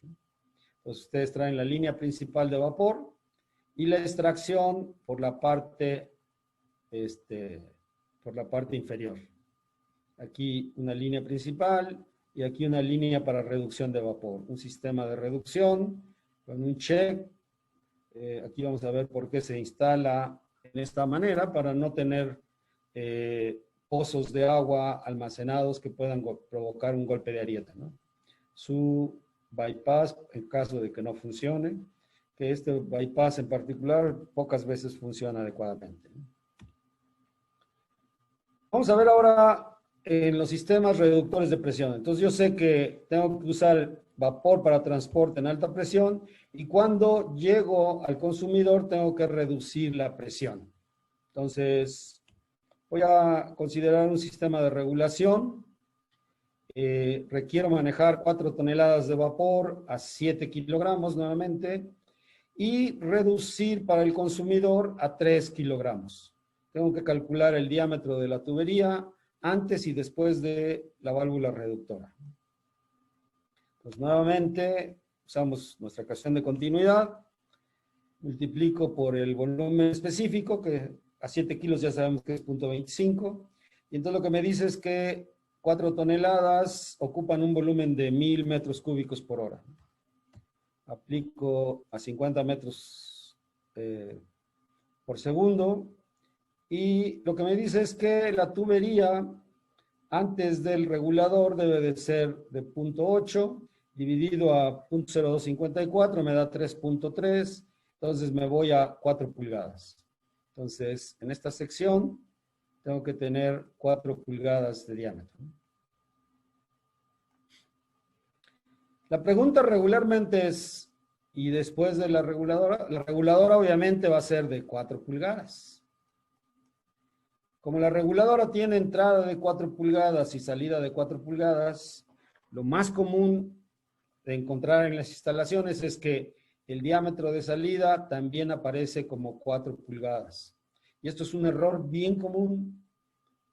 Entonces, ustedes traen la línea principal de vapor y la extracción por la parte inferior. Aquí una línea principal y aquí una línea para reducción de vapor. Un sistema de reducción con un check. Aquí vamos a ver por qué se instala en esta manera para no tener pozos de agua almacenados que puedan provocar un golpe de ariete, ¿no? Su bypass, en caso de que no funcione, que este bypass en particular pocas veces funciona adecuadamente, ¿no? Vamos a ver ahora en los sistemas reductores de presión. Entonces yo sé que tengo que usar vapor para transporte en alta presión y cuando llego al consumidor tengo que reducir la presión. Entonces voy a considerar un sistema de regulación. Requiero manejar 4 toneladas de vapor a 7 kilogramos nuevamente y reducir para el consumidor a 3 kilogramos. Tengo que calcular el diámetro de la tubería antes y después de la válvula reductora. Pues nuevamente usamos nuestra ecuación de continuidad, multiplico por el volumen específico, que a 7 kilos ya sabemos que es 0.25, y entonces lo que me dice es que 4 toneladas ocupan un volumen de 1000 metros cúbicos por hora. Aplico a 50 metros por segundo, y lo que me dice es que la tubería antes del regulador debe de ser de 0.8 dividido a 0.0254 me da 3.3, entonces me voy a 4 pulgadas. Entonces, en esta sección tengo que tener 4 pulgadas de diámetro. La pregunta regularmente es, ¿y después de la reguladora? La reguladora obviamente va a ser de 4 pulgadas. Como la reguladora tiene entrada de 4 pulgadas y salida de 4 pulgadas, lo más común de encontrar en las instalaciones es que el diámetro de salida también aparece como 4 pulgadas. Y esto es un error bien común.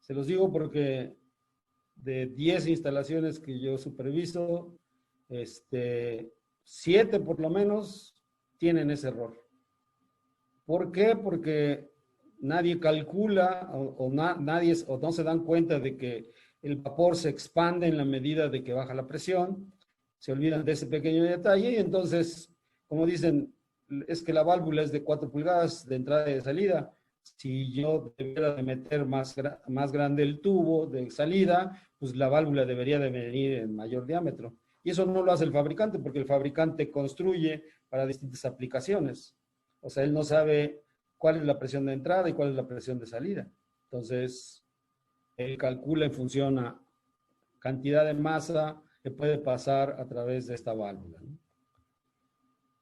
Se los digo porque de 10 instalaciones que yo superviso, 7 por lo menos tienen ese error. ¿Por qué? Porque nadie calcula o no se dan cuenta de que el vapor se expande en la medida de que baja la presión. Se olvidan de ese pequeño detalle y entonces, como dicen, es que la válvula es de 4 pulgadas de entrada y de salida. Si yo debiera de meter más grande el tubo de salida, pues la válvula debería de venir en mayor diámetro. Y eso no lo hace el fabricante, porque el fabricante construye para distintas aplicaciones. O sea, él no sabe cuál es la presión de entrada y cuál es la presión de salida. Entonces, él calcula en función a cantidad de masa que puede pasar a través de esta válvula, ¿no?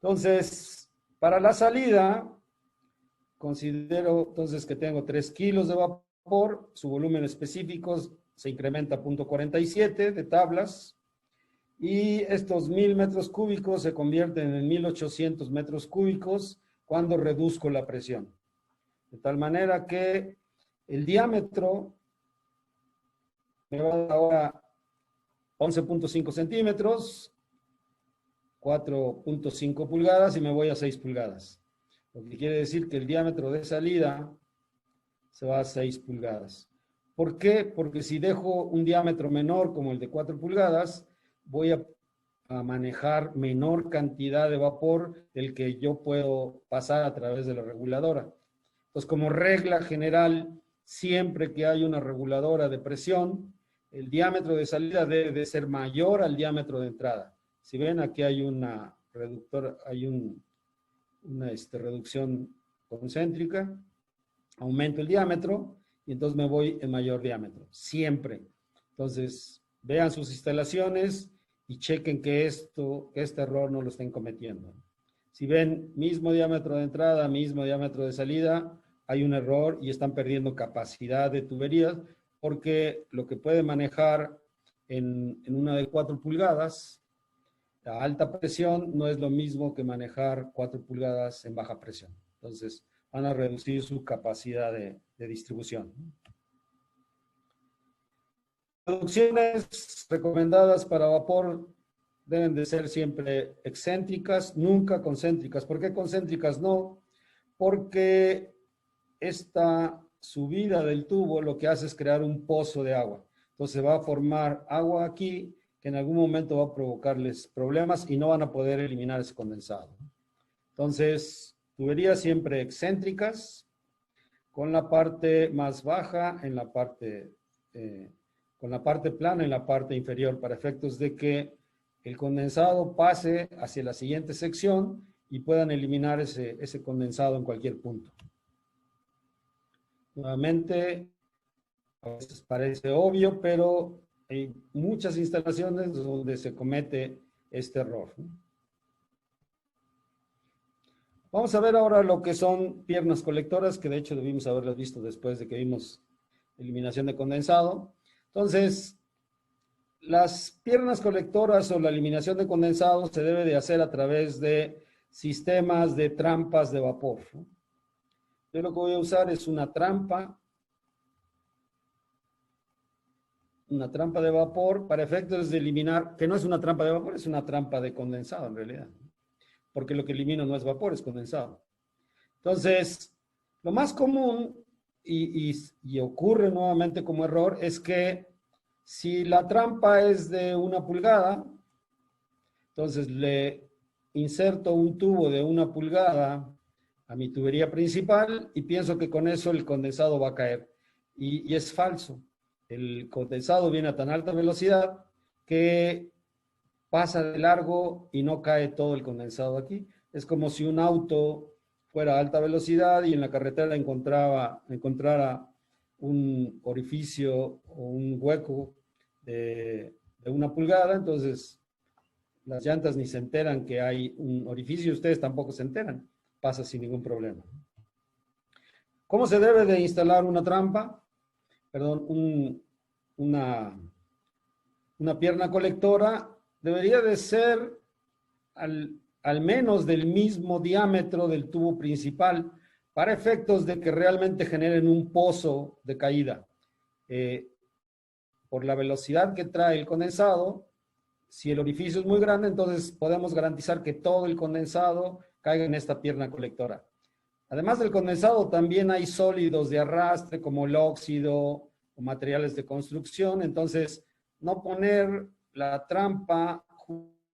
Entonces, para la salida, considero entonces que tengo 3 kilos de vapor, su volumen específico se incrementa a 0.47 de tablas, y estos 1000 metros cúbicos se convierten en 1800 metros cúbicos cuando reduzco la presión. De tal manera que el diámetro me va a dar ahora 11.5 centímetros, 4.5 pulgadas y me voy a 6 pulgadas. Lo que quiere decir que el diámetro de salida se va a 6 pulgadas. ¿Por qué? Porque si dejo un diámetro menor como el de 4 pulgadas, voy a manejar menor cantidad de vapor del que yo puedo pasar a través de la reguladora. Entonces, como regla general, siempre que hay una reguladora de presión, el diámetro de salida debe de ser mayor al diámetro de entrada. Si ven, aquí hay una reductora, hay una reducción concéntrica, aumento el diámetro y entonces me voy en mayor diámetro, siempre. Entonces, vean sus instalaciones y chequen que este error no lo estén cometiendo. Si ven mismo diámetro de entrada, mismo diámetro de salida, hay un error y están perdiendo capacidad de tuberías, porque lo que puede manejar en una de 4 pulgadas, la alta presión no es lo mismo que manejar 4 pulgadas en baja presión. Entonces, van a reducir su capacidad de distribución. Reducciones recomendadas para vapor deben de ser siempre excéntricas, nunca concéntricas. ¿Por qué concéntricas? No, porque esta subida del tubo lo que hace es crear un pozo de agua. Entonces va a formar agua aquí que en algún momento va a provocarles problemas y no van a poder eliminar ese condensado. Entonces, tuberías siempre excéntricas, con la parte más baja en la parte, con la parte plana en la parte inferior, para efectos de que el condensado pase hacia la siguiente sección y puedan eliminar ese condensado en cualquier punto. Nuevamente, a veces parece obvio, pero hay muchas instalaciones donde se comete este error, ¿no? Vamos a ver ahora lo que son piernas colectoras, que de hecho debimos haberlas visto después de que vimos eliminación de condensado. Entonces, las piernas colectoras o la eliminación de condensado se debe de hacer a través de sistemas de trampas de vapor, ¿no? Yo lo que voy a usar es una trampa de vapor para efectos de eliminar, que no es una trampa de vapor, es una trampa de condensado en realidad, porque lo que elimino no es vapor, es condensado. Entonces, lo más común y ocurre nuevamente como error es que si la trampa es de 1 pulgada, entonces le inserto un tubo de 1 pulgada a mi tubería principal y pienso que con eso el condensado va a caer. Y es falso. El condensado viene a tan alta velocidad que pasa de largo y no cae todo el condensado aquí. Es como si un auto fuera a alta velocidad y en la carretera encontrara un orificio o un hueco de 1 pulgada, entonces las llantas ni se enteran que hay un orificio, ustedes tampoco se enteran, pasa sin ningún problema. ¿Cómo se debe de instalar una trampa? Perdón, una pierna colectora debería de ser al menos del mismo diámetro del tubo principal para efectos de que realmente generen un pozo de caída. Por la velocidad que trae el condensado, si el orificio es muy grande, entonces podemos garantizar que todo el condensado caiga en esta pierna colectora. Además del condensado, también hay sólidos de arrastre como el óxido o materiales de construcción, entonces no poner la trampa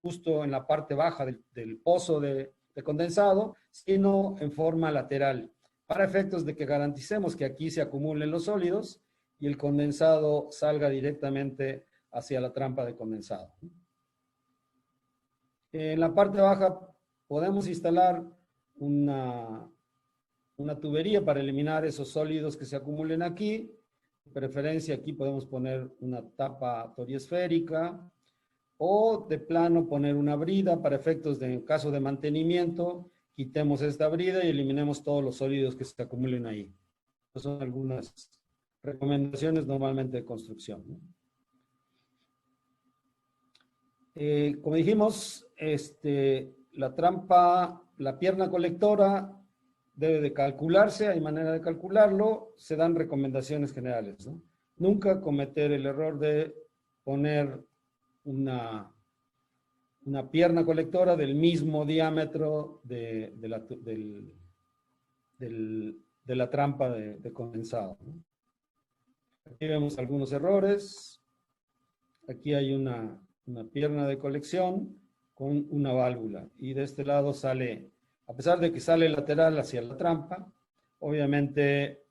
justo en la parte baja del pozo de condensado, sino en forma lateral, para efectos de que garanticemos que aquí se acumulen los sólidos y el condensado salga directamente hacia la trampa de condensado. En la parte baja podemos instalar una tubería para eliminar esos sólidos que se acumulen aquí. De preferencia aquí podemos poner una tapa toriesférica o de plano poner una brida para efectos de, en caso de mantenimiento, quitemos esta brida y eliminemos todos los sólidos que se acumulen ahí. Estas son algunas recomendaciones normalmente de construcción, ¿no? Como dijimos, la trampa, la pierna colectora debe de calcularse, hay manera de calcularlo, se dan recomendaciones generales, ¿no? Nunca cometer el error de poner una pierna colectora del mismo diámetro de la trampa de condensado, ¿no? Aquí vemos algunos errores. Aquí hay una pierna de colección con una válvula y de este lado sale, a pesar de que sale lateral hacia la trampa, obviamente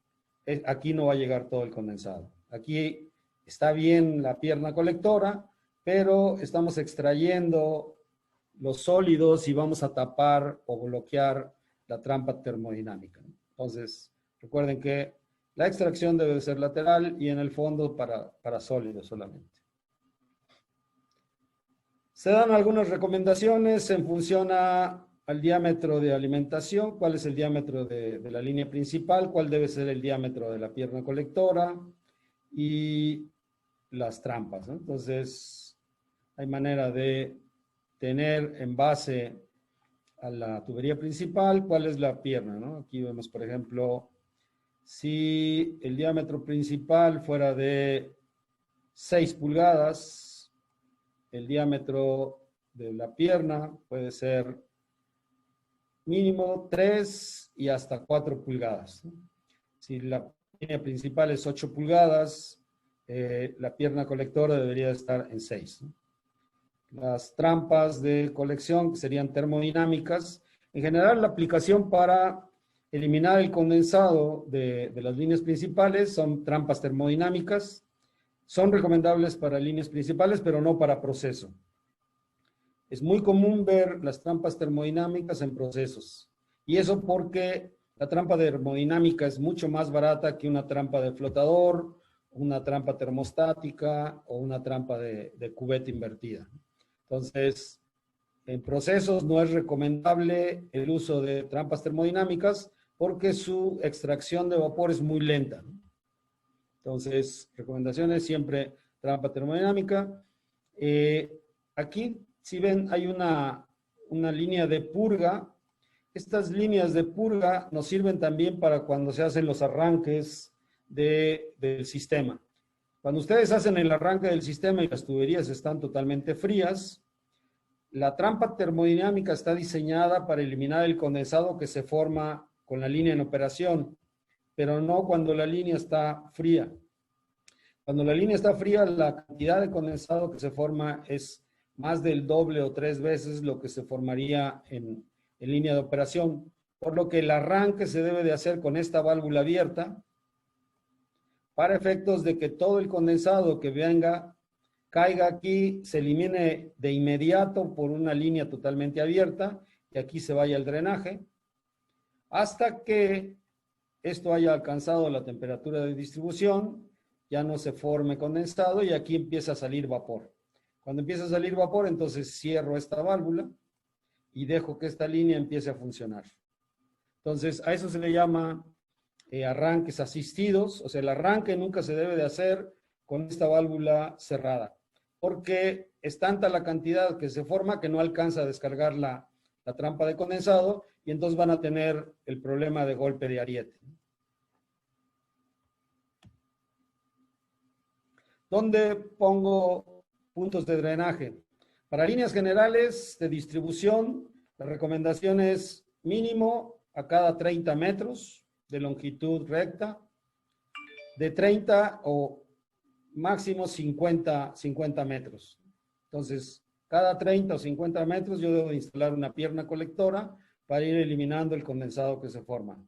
aquí no va a llegar todo el condensado. Aquí está bien la pierna colectora, pero estamos extrayendo los sólidos y vamos a tapar o bloquear la trampa termodinámica. Entonces, recuerden que la extracción debe ser lateral y en el fondo para sólidos solamente. Se dan algunas recomendaciones en función al diámetro de alimentación, cuál es el diámetro de la línea principal, cuál debe ser el diámetro de la pierna colectora y las trampas, ¿no? Entonces, hay manera de tener en base a la tubería principal cuál es la pierna, ¿no? Aquí vemos, por ejemplo, si el diámetro principal fuera de 6 pulgadas, el diámetro de la pierna puede ser mínimo 3 y hasta 4 pulgadas, ¿no? Si la línea principal es 8 pulgadas, la pierna colectora debería estar en 6, ¿no? Las trampas de colección serían termodinámicas. En general, la aplicación para eliminar el condensado de las líneas principales son trampas termodinámicas. Son recomendables para líneas principales, pero no para proceso. Es muy común ver las trampas termodinámicas en procesos. Y eso porque la trampa termodinámica es mucho más barata que una trampa de flotador, una trampa termostática o una trampa de cubeta invertida. Entonces, en procesos no es recomendable el uso de trampas termodinámicas porque su extracción de vapor es muy lenta, ¿no? Entonces, recomendaciones siempre trampa termodinámica. Aquí, si ven, hay una línea de purga. Estas líneas de purga nos sirven también para cuando se hacen los arranques del sistema. Cuando ustedes hacen el arranque del sistema y las tuberías están totalmente frías, la trampa termodinámica está diseñada para eliminar el condensado que se forma con la línea en operación, pero no cuando la línea está fría. Cuando la línea está fría, la cantidad de condensado que se forma es más del doble o 3 veces lo que se formaría en línea de operación, por lo que el arranque se debe de hacer con esta válvula abierta para efectos de que todo el condensado que venga, caiga aquí, se elimine de inmediato por una línea totalmente abierta y aquí se vaya el drenaje, hasta que esto haya alcanzado la temperatura de distribución, ya no se forme condensado y aquí empieza a salir vapor. Cuando empieza a salir vapor, entonces cierro esta válvula y dejo que esta línea empiece a funcionar. Entonces, a eso se le llama arranques asistidos, o sea, el arranque nunca se debe de hacer con esta válvula cerrada, porque es tanta la cantidad que se forma que no alcanza a descargar la trampa de condensado y entonces van a tener el problema de golpe de ariete. ¿Dónde pongo puntos de drenaje? Para líneas generales de distribución, la recomendación es mínimo a cada 30 metros de longitud recta, de 30 o máximo 50 metros. Entonces, cada 30 o 50 metros yo debo instalar una pierna colectora para ir eliminando el condensado que se forma.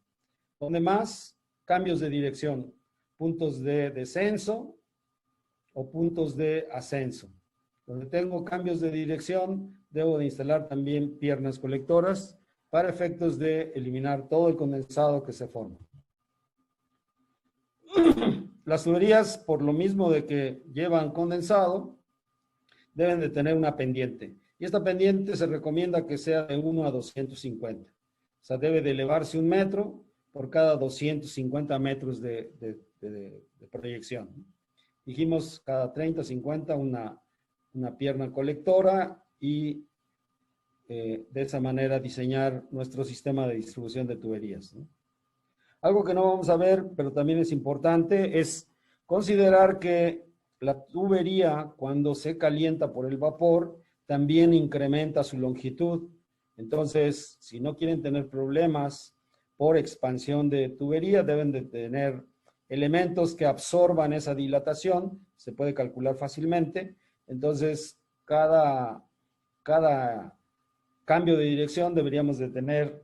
Donde más, cambios de dirección, puntos de descenso o puntos de ascenso. Donde tengo cambios de dirección, debo de instalar también piernas colectoras para efectos de eliminar todo el condensado que se forma. Las tuberías, por lo mismo de que llevan condensado, deben de tener una pendiente. Y esta pendiente se recomienda que sea de 1 a 250. O sea, debe de elevarse 1 metro por cada 250 metros de proyección. Dijimos cada 30, 50 una pierna colectora y de esa manera diseñar nuestro sistema de distribución de tuberías, ¿no? Algo que no vamos a ver, pero también es importante, es considerar que la tubería, cuando se calienta por el vapor, también incrementa su longitud. Entonces, si no quieren tener problemas por expansión de tubería, deben de tener elementos que absorban esa dilatación, se puede calcular fácilmente. Entonces, cada cambio de dirección deberíamos de tener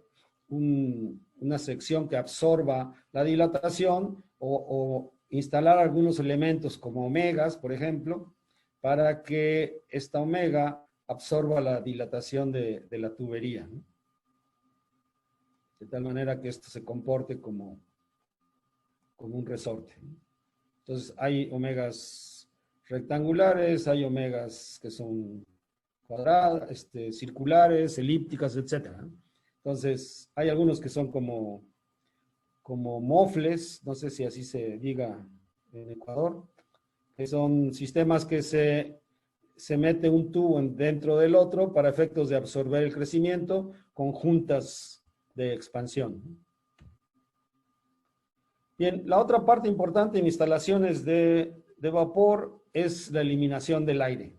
una sección que absorba la dilatación o instalar algunos elementos como omegas, por ejemplo, para que esta omega absorba la dilatación de la tubería, ¿no? De tal manera que esto se comporte como un resorte. Entonces hay omegas rectangulares, hay omegas que son cuadradas, circulares, elípticas, etc. Entonces hay algunos que son como mofles, no sé si así se diga en Ecuador, que son sistemas que se mete un tubo dentro del otro para efectos de absorber el crecimiento con juntas de expansión. Bien, la otra parte importante en instalaciones de vapor es la eliminación del aire.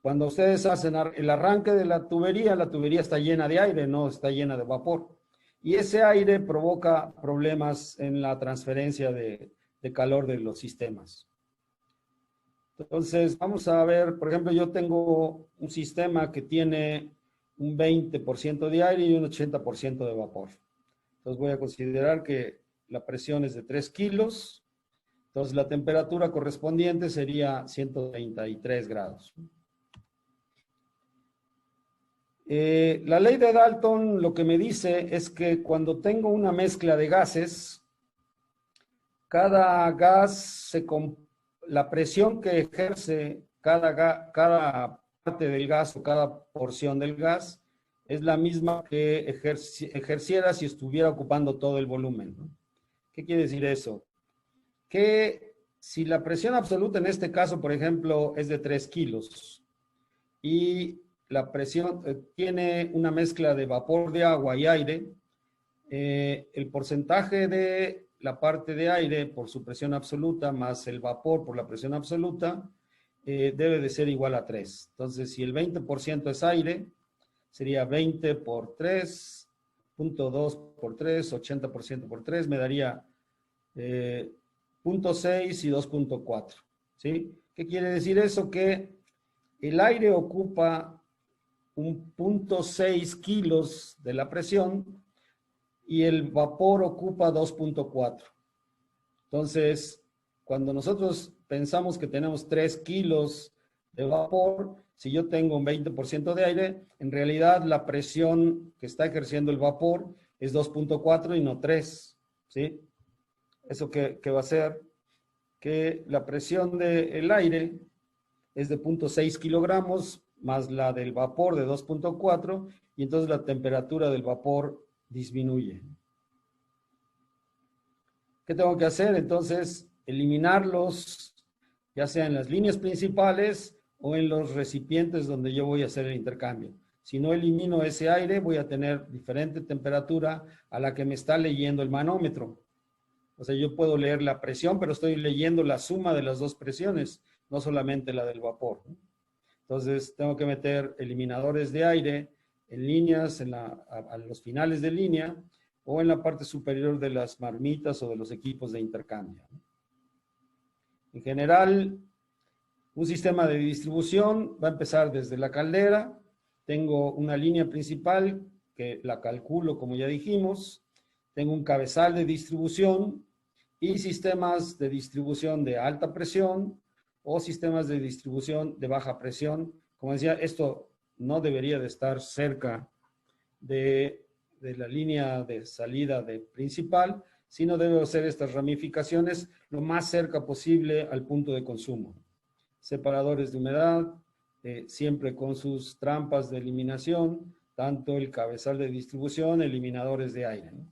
Cuando ustedes hacen el arranque de la tubería está llena de aire, no está llena de vapor. Y ese aire provoca problemas en la transferencia de calor de los sistemas. Entonces, vamos a ver, por ejemplo, yo tengo un sistema que tiene un 20% de aire y un 80% de vapor. Entonces voy a considerar que la presión es de 3 kilos. Entonces la temperatura correspondiente sería 133 grados. La ley de Dalton lo que me dice es que cuando tengo una mezcla de gases, cada gas, la presión que ejerce cada parte del gas o cada porción del gas es la misma que ejerciera si estuviera ocupando todo el volumen, ¿no? ¿Qué quiere decir eso? Que si la presión absoluta en este caso, por ejemplo, es de 3 kilos y la presión tiene una mezcla de vapor de agua y aire, el porcentaje de la parte de aire por su presión absoluta más el vapor por la presión absoluta debe de ser igual a 3. Entonces, si el 20% es aire, sería 20 por 3, 0.2 por 3, 80% por 3, me daría 0.6 y 2.4. ¿Sí? ¿Qué quiere decir eso? Que el aire ocupa un 0.6 kilos de la presión y el vapor ocupa 2.4. Entonces, cuando nosotros pensamos que tenemos 3 kilos de vapor, si yo tengo un 20% de aire, en realidad la presión que está ejerciendo el vapor es 2.4 y no 3, ¿sí? ¿Eso qué va a hacer? Que la presión del aire es de 0.6 kilogramos más la del vapor de 2.4 y entonces la temperatura del vapor disminuye. ¿Qué tengo que hacer? Entonces, eliminarlos, ya sea en las líneas principales o en los recipientes donde yo voy a hacer el intercambio. Si no elimino ese aire, voy a tener diferente temperatura a la que me está leyendo el manómetro. O sea, yo puedo leer la presión, pero estoy leyendo la suma de las dos presiones, no solamente la del vapor. Entonces, tengo que meter eliminadores de aire en líneas, a los finales de línea, o en la parte superior de las marmitas o de los equipos de intercambio. En general, un sistema de distribución va a empezar desde la caldera. Tengo una línea principal que la calculo, como ya dijimos. Tengo un cabezal de distribución y sistemas de distribución de alta presión o sistemas de distribución de baja presión. Como decía, esto no debería de estar cerca de la línea de salida de principal, sino debe hacer estas ramificaciones lo más cerca posible al punto de consumo. Separadores de humedad, siempre con sus trampas de eliminación, tanto el cabezal de distribución, eliminadores de aire, ¿no?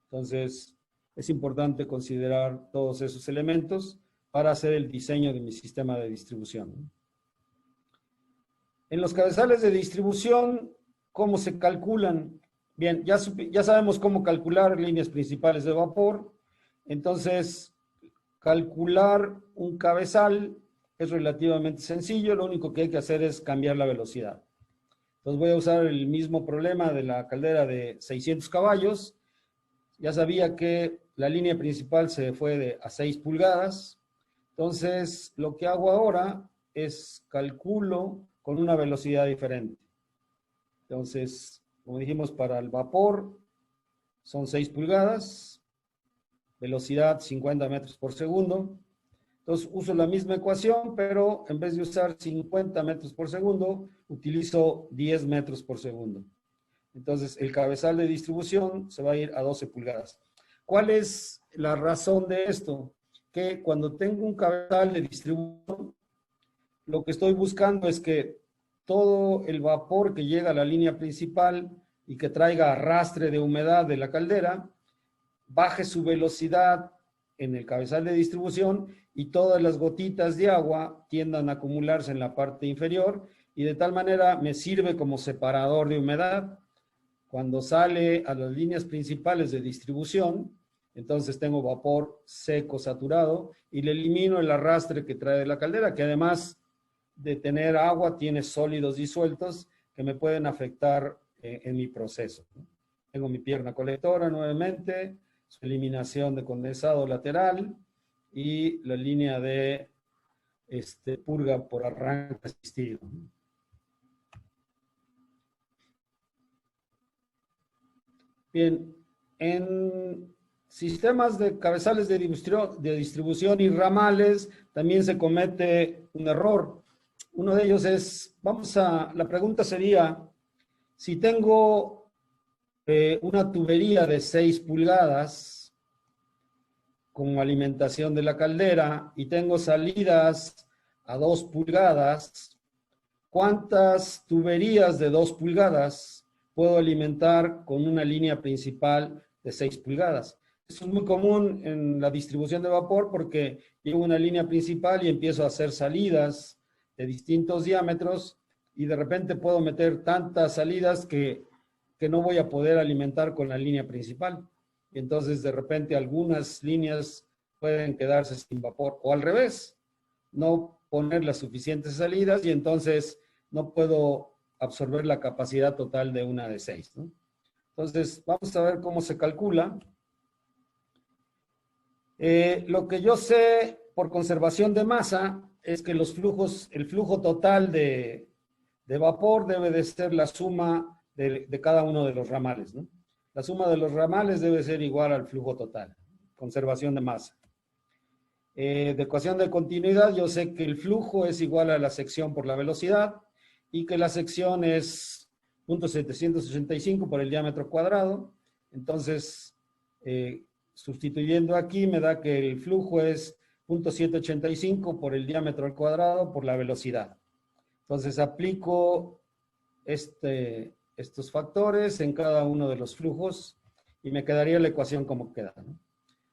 Entonces, es importante considerar todos esos elementos para hacer el diseño de mi sistema de distribución, ¿no? En los cabezales de distribución, ¿cómo se calculan? Bien, ya sabemos cómo calcular líneas principales de vapor. Entonces, calcular un cabezal es relativamente sencillo. Lo único que hay que hacer es cambiar la velocidad. Entonces, voy a usar el mismo problema de la caldera de 600 caballos. Ya sabía que la línea principal se fue a 6 pulgadas. Entonces, lo que hago ahora es calculo con una velocidad diferente. Entonces, como dijimos, para el vapor son 6 pulgadas, velocidad 50 metros por segundo. Entonces, uso la misma ecuación, pero en vez de usar 50 metros por segundo, utilizo 10 metros por segundo. Entonces, el cabezal de distribución se va a ir a 12 pulgadas. ¿Cuál es la razón de esto? Que cuando tengo un cabezal de distribución, lo que estoy buscando es que todo el vapor que llega a la línea principal y que traiga arrastre de humedad de la caldera, baje su velocidad en el cabezal de distribución y todas las gotitas de agua tiendan a acumularse en la parte inferior y de tal manera me sirve como separador de humedad. Cuando sale a las líneas principales de distribución, entonces tengo vapor seco saturado y le elimino el arrastre que trae de la caldera, que además de tener agua, tiene sólidos disueltos que me pueden afectar en mi proceso. Tengo mi pierna colectora nuevamente, su eliminación de condensado lateral y la línea de purga por arranque asistido. Bien, en sistemas de cabezales de distribución y ramales también se comete un error. Uno de ellos es, la pregunta sería, si tengo una tubería de 6 pulgadas como alimentación de la caldera y tengo salidas a 2 pulgadas, ¿cuántas tuberías de 2 pulgadas puedo alimentar con una línea principal de 6 pulgadas? Esto es muy común en la distribución de vapor porque llevo una línea principal y empiezo a hacer salidas de distintos diámetros y de repente puedo meter tantas salidas que no voy a poder alimentar con la línea principal. Y entonces de repente algunas líneas pueden quedarse sin vapor o al revés, no poner las suficientes salidas y entonces no puedo absorber la capacidad total de una de 6, ¿no? Entonces vamos a ver cómo se calcula. Lo que yo sé por conservación de masa es que el flujo total de vapor debe de ser la suma de cada uno de los ramales, ¿no? La suma de los ramales debe ser igual al flujo total, conservación de masa. De ecuación de continuidad, yo sé que el flujo es igual a la sección por la velocidad y que la sección es 0.785 por el diámetro cuadrado. Entonces, sustituyendo aquí me da que el flujo es 0.785 por el diámetro al cuadrado por la velocidad. Entonces aplico estos factores en cada uno de los flujos y me quedaría la ecuación como queda, ¿no?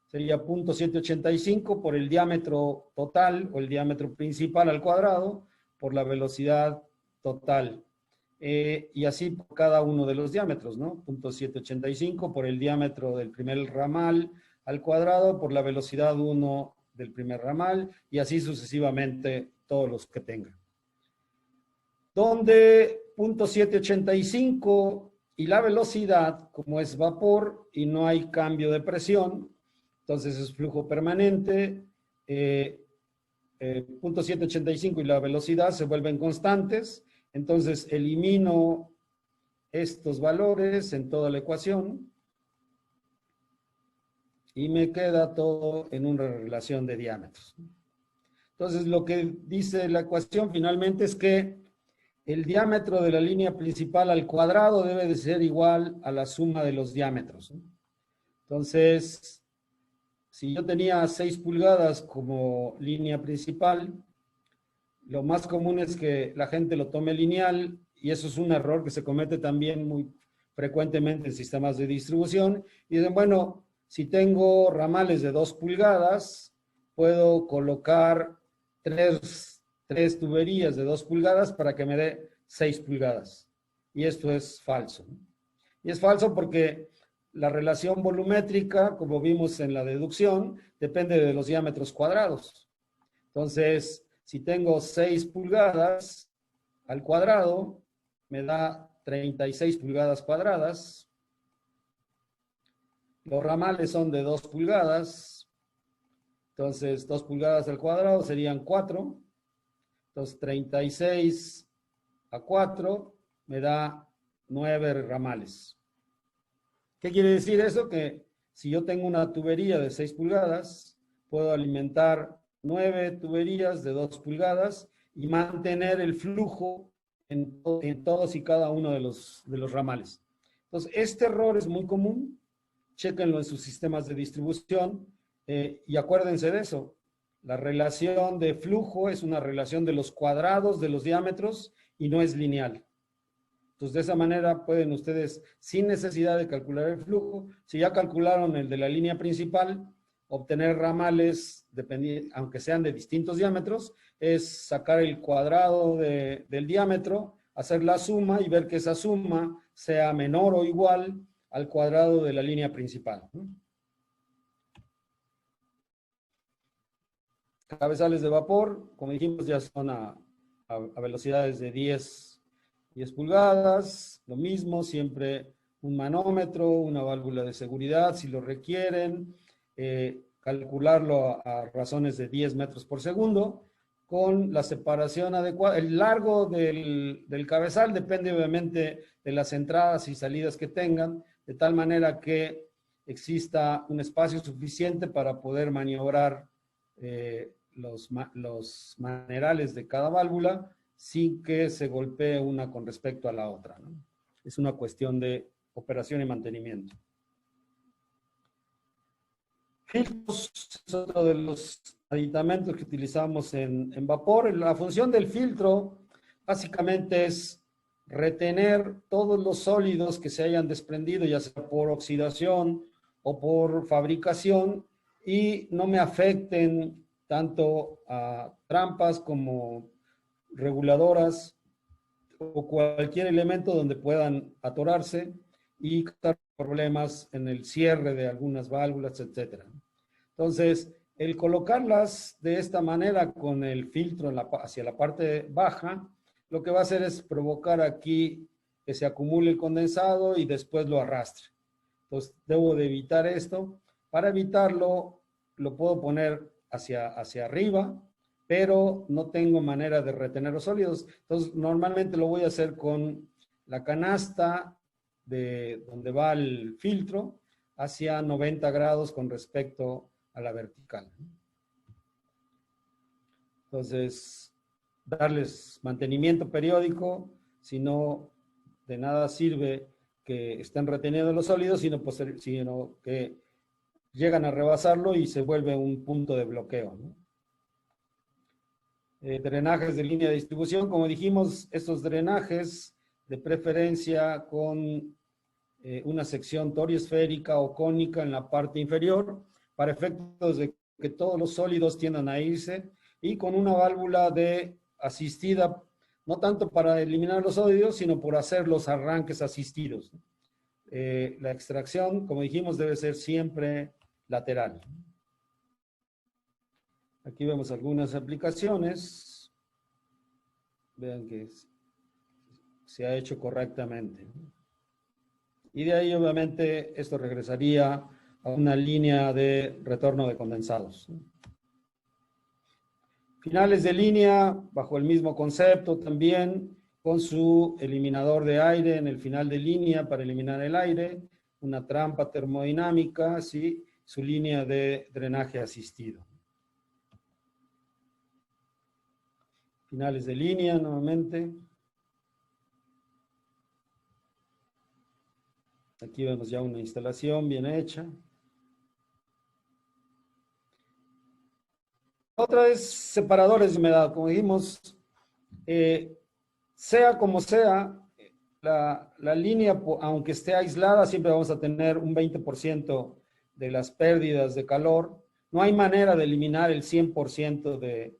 Sería 0.785 por el diámetro total o el diámetro principal al cuadrado por la velocidad total. Y así por cada uno de los diámetros, ¿no? 0.785 por el diámetro del primer ramal al cuadrado por la velocidad 1 del primer ramal y así sucesivamente todos los que tenga. Donde 0.785 y la velocidad, como es vapor y no hay cambio de presión, entonces es flujo permanente, 0.785 y la velocidad se vuelven constantes, entonces elimino estos valores en toda la ecuación y me queda todo en una relación de diámetros. Entonces lo que dice la ecuación finalmente es que el diámetro de la línea principal al cuadrado debe de ser igual a la suma de los diámetros. Entonces, si yo tenía 6 pulgadas como línea principal, lo más común es que la gente lo tome lineal y eso es un error que se comete también muy frecuentemente en sistemas de distribución. Y dicen, bueno, si tengo ramales de 2 pulgadas, puedo colocar tres tuberías de 2 pulgadas para que me dé 6 pulgadas. Y esto es falso. Y es falso porque la relación volumétrica, como vimos en la deducción, depende de los diámetros cuadrados. Entonces, si tengo 6 pulgadas al cuadrado, me da 36 pulgadas cuadradas. Los ramales son de 2 pulgadas. Entonces, 2 pulgadas al cuadrado serían 4. Entonces, 36 a 4 me da 9 ramales. ¿Qué quiere decir eso? Que si yo tengo una tubería de 6 pulgadas, puedo alimentar 9 tuberías de 2 pulgadas y mantener el flujo en todos y cada uno de los ramales. Entonces, este error es muy común. Chéquenlo en sus sistemas de distribución y acuérdense de eso. La relación de flujo es una relación de los cuadrados de los diámetros y no es lineal. Entonces, de esa manera pueden ustedes, sin necesidad de calcular el flujo, si ya calcularon el de la línea principal, obtener ramales, aunque sean de distintos diámetros, es sacar el cuadrado del diámetro, hacer la suma y ver que esa suma sea menor o igual al cuadrado de la línea principal, ¿no? Cabezales de vapor, como dijimos, ya son a velocidades de 10 pulgadas, lo mismo, siempre un manómetro, una válvula de seguridad si lo requieren, calcularlo a razones de 10 metros por segundo, con la separación adecuada. El largo del cabezal depende obviamente de las entradas y salidas que tengan, de tal manera que exista un espacio suficiente para poder maniobrar los manerales de cada válvula sin que se golpee una con respecto a la otra, ¿no? Es una cuestión de operación y mantenimiento. Filtros es otro de los aditamentos que utilizamos en vapor. La función del filtro básicamente es retener todos los sólidos que se hayan desprendido, ya sea por oxidación o por fabricación, y no me afecten tanto a trampas como reguladoras o cualquier elemento donde puedan atorarse y causar problemas en el cierre de algunas válvulas, etc. Entonces, el colocarlas de esta manera con el filtro hacia la parte baja, lo que va a hacer es provocar aquí que se acumule el condensado y después lo arrastre. Entonces, debo de evitar esto. Para evitarlo, lo puedo poner hacia arriba, pero no tengo manera de retener los sólidos. Entonces, normalmente lo voy a hacer con la canasta de donde va el filtro hacia 90 grados con respecto a la vertical. Entonces, darles mantenimiento periódico, si no, de nada sirve que están reteniendo los sólidos, sino que llegan a rebasarlo y se vuelve un punto de bloqueo, ¿no? Drenajes de línea de distribución, como dijimos, estos drenajes de preferencia con una sección toriosférica o cónica en la parte inferior, para efectos de que todos los sólidos tiendan a irse, y con una válvula de asistida, no tanto para eliminar los sólidos, sino por hacer los arranques asistidos. La extracción, como dijimos, debe ser siempre lateral. Aquí vemos algunas aplicaciones. Vean que se ha hecho correctamente. Y de ahí, obviamente, esto regresaría a una línea de retorno de condensados. Finales de línea, bajo el mismo concepto también, con su eliminador de aire en el final de línea para eliminar el aire, una trampa termodinámica, ¿sí? Su línea de drenaje asistido. Finales de línea nuevamente. Aquí vemos ya una instalación bien hecha. Otra es separadores de humedad. Como dijimos, sea como sea, la línea, aunque esté aislada, siempre vamos a tener un 20% de las pérdidas de calor. No hay manera de eliminar el 100% de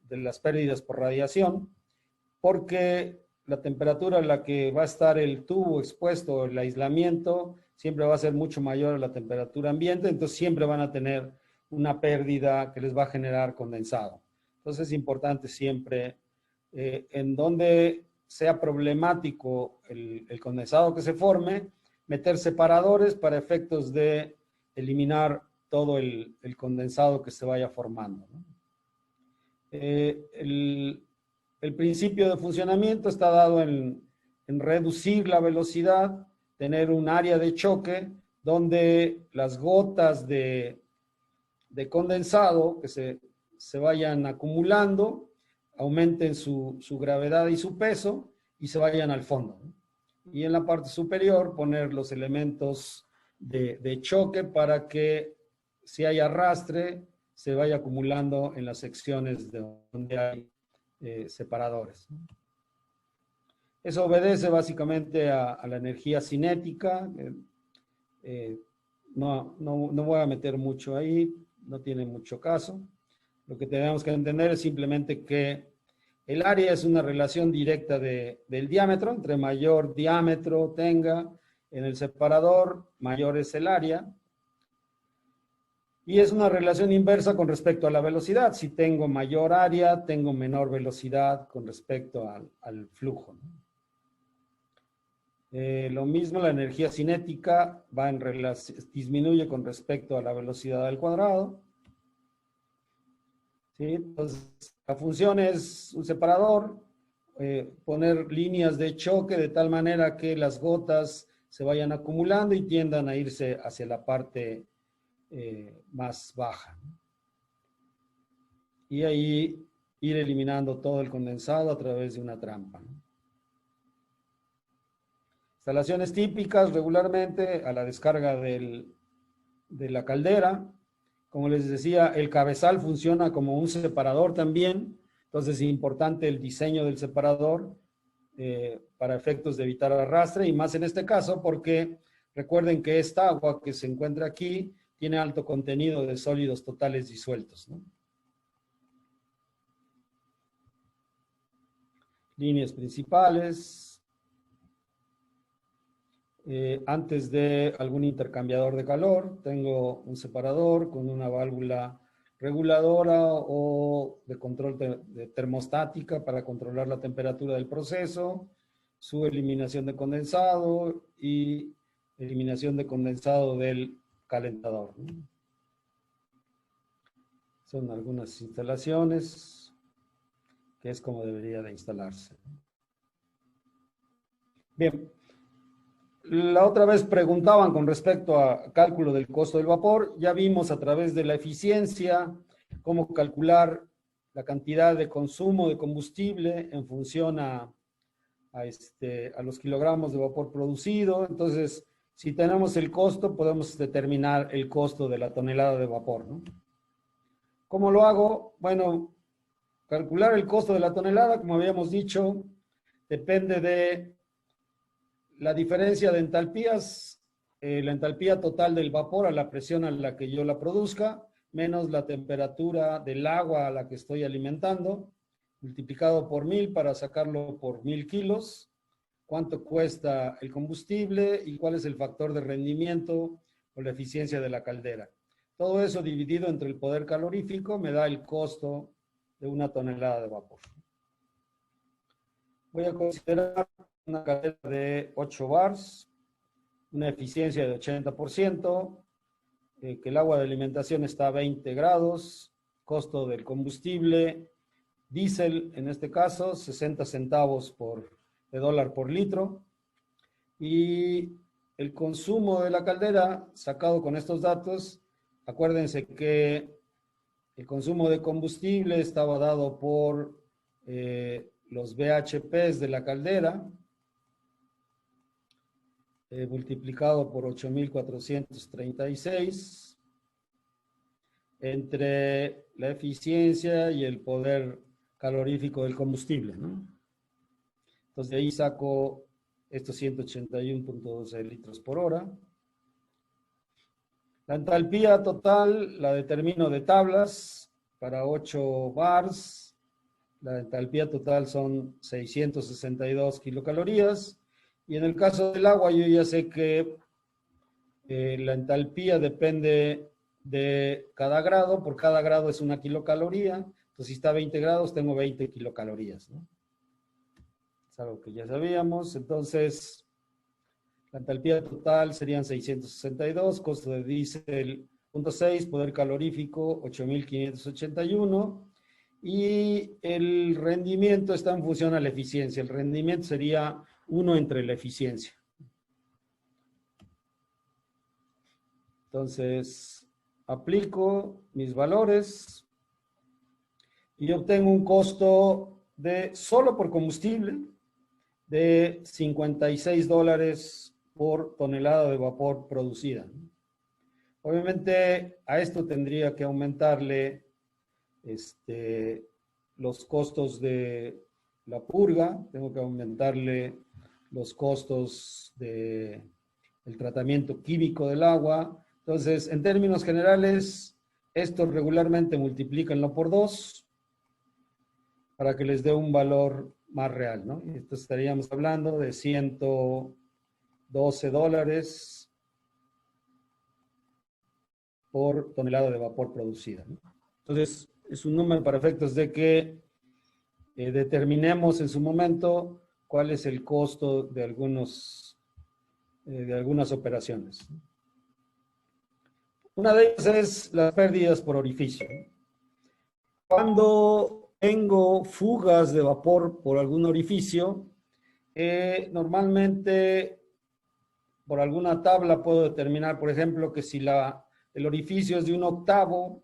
las pérdidas por radiación, porque la temperatura a la que va a estar el tubo expuesto, el aislamiento, siempre va a ser mucho mayor a la temperatura ambiente, entonces siempre van a tener una pérdida que les va a generar condensado. Entonces es importante siempre, en donde sea problemático el condensado que se forme, meter separadores para efectos de eliminar todo el condensado que se vaya formando, ¿no? El principio de funcionamiento está dado en reducir la velocidad, tener un área de choque donde las gotas de condensado que se vayan acumulando, aumenten su gravedad y su peso y se vayan al fondo, ¿no? Y en la parte superior poner los elementos de choque para que si hay arrastre se vaya acumulando en las secciones de donde hay separadores. Eso obedece básicamente a la energía cinética. No voy a meter mucho ahí, no tiene mucho caso. Lo que tenemos que entender es simplemente que el área es una relación directa del diámetro. Entre mayor diámetro tenga en el separador, mayor es el área. Y es una relación inversa con respecto a la velocidad. Si tengo mayor área, tengo menor velocidad con respecto al flujo, ¿no? Lo mismo, la energía cinética va disminuye con respecto a la velocidad al cuadrado. ¿Sí? Entonces, la función es un separador, poner líneas de choque de tal manera que las gotas se vayan acumulando y tiendan a irse hacia la parte más baja. Y ahí ir eliminando todo el condensado a través de una trampa, ¿no? Instalaciones típicas regularmente a la descarga de la caldera. Como les decía, el cabezal funciona como un separador también, entonces es importante el diseño del separador para efectos de evitar arrastre, y más en este caso porque recuerden que esta agua que se encuentra aquí tiene alto contenido de sólidos totales disueltos, ¿no? Líneas principales. Antes de algún intercambiador de calor, tengo un separador con una válvula reguladora o de control de termostática para controlar la temperatura del proceso, su eliminación de condensado y eliminación de condensado del calentador, ¿no? Son algunas instalaciones que es como debería de instalarse. Bien. La otra vez preguntaban con respecto a cálculo del costo del vapor. Ya vimos a través de la eficiencia cómo calcular la cantidad de consumo de combustible en función a a los kilogramos de vapor producido. Entonces, si tenemos el costo, podemos determinar el costo de la tonelada de vapor, ¿no? ¿Cómo lo hago? Bueno, calcular el costo de la tonelada, como habíamos dicho, depende de la diferencia de entalpías, la entalpía total del vapor a la presión a la que yo la produzca, menos la temperatura del agua a la que estoy alimentando, multiplicado por 1000 para sacarlo por 1000 kilos, cuánto cuesta el combustible y cuál es el factor de rendimiento o la eficiencia de la caldera. Todo eso dividido entre el poder calorífico me da el costo de una tonelada de vapor. Voy a considerar una caldera de 8 bars, una eficiencia de 80%, que el agua de alimentación está a 20 grados, costo del combustible, diésel en este caso, 60 centavos de dólar por litro, y el consumo de la caldera sacado con estos datos, acuérdense que el consumo de combustible estaba dado por los BHPs de la caldera, multiplicado por 8.436, entre la eficiencia y el poder calorífico del combustible, ¿no? Entonces de ahí saco estos 181.12 litros por hora. La entalpía total la determino de tablas para 8 bars. La entalpía total son 662 kilocalorías. Y en el caso del agua yo ya sé que la entalpía depende de cada grado. Por cada grado es una kilocaloría. Entonces si está a 20 grados tengo 20 kilocalorías, ¿no? Es algo que ya sabíamos. Entonces la entalpía total serían 662, costo de diésel 0.6, poder calorífico 8.581 y el rendimiento está en función a la eficiencia. El rendimiento sería 1 entre la eficiencia. Entonces, aplico mis valores y obtengo un costo de, solo por combustible, de $56 por tonelada de vapor producida. Obviamente a esto tendría que aumentarle los costos de la purga, tengo que aumentarle los costos del tratamiento químico del agua. Entonces, en términos generales, esto regularmente multiplícanlo por 2 para que les dé un valor más real, ¿no? Entonces estaríamos hablando de $112 por tonelada de vapor producida, ¿no? Entonces, es un número para efectos de que determinemos en su momento cuál es el costo de algunas operaciones. Una de ellas es las pérdidas por orificio. Cuando tengo fugas de vapor por algún orificio, normalmente por alguna tabla puedo determinar, por ejemplo, que si el orificio es de 1/8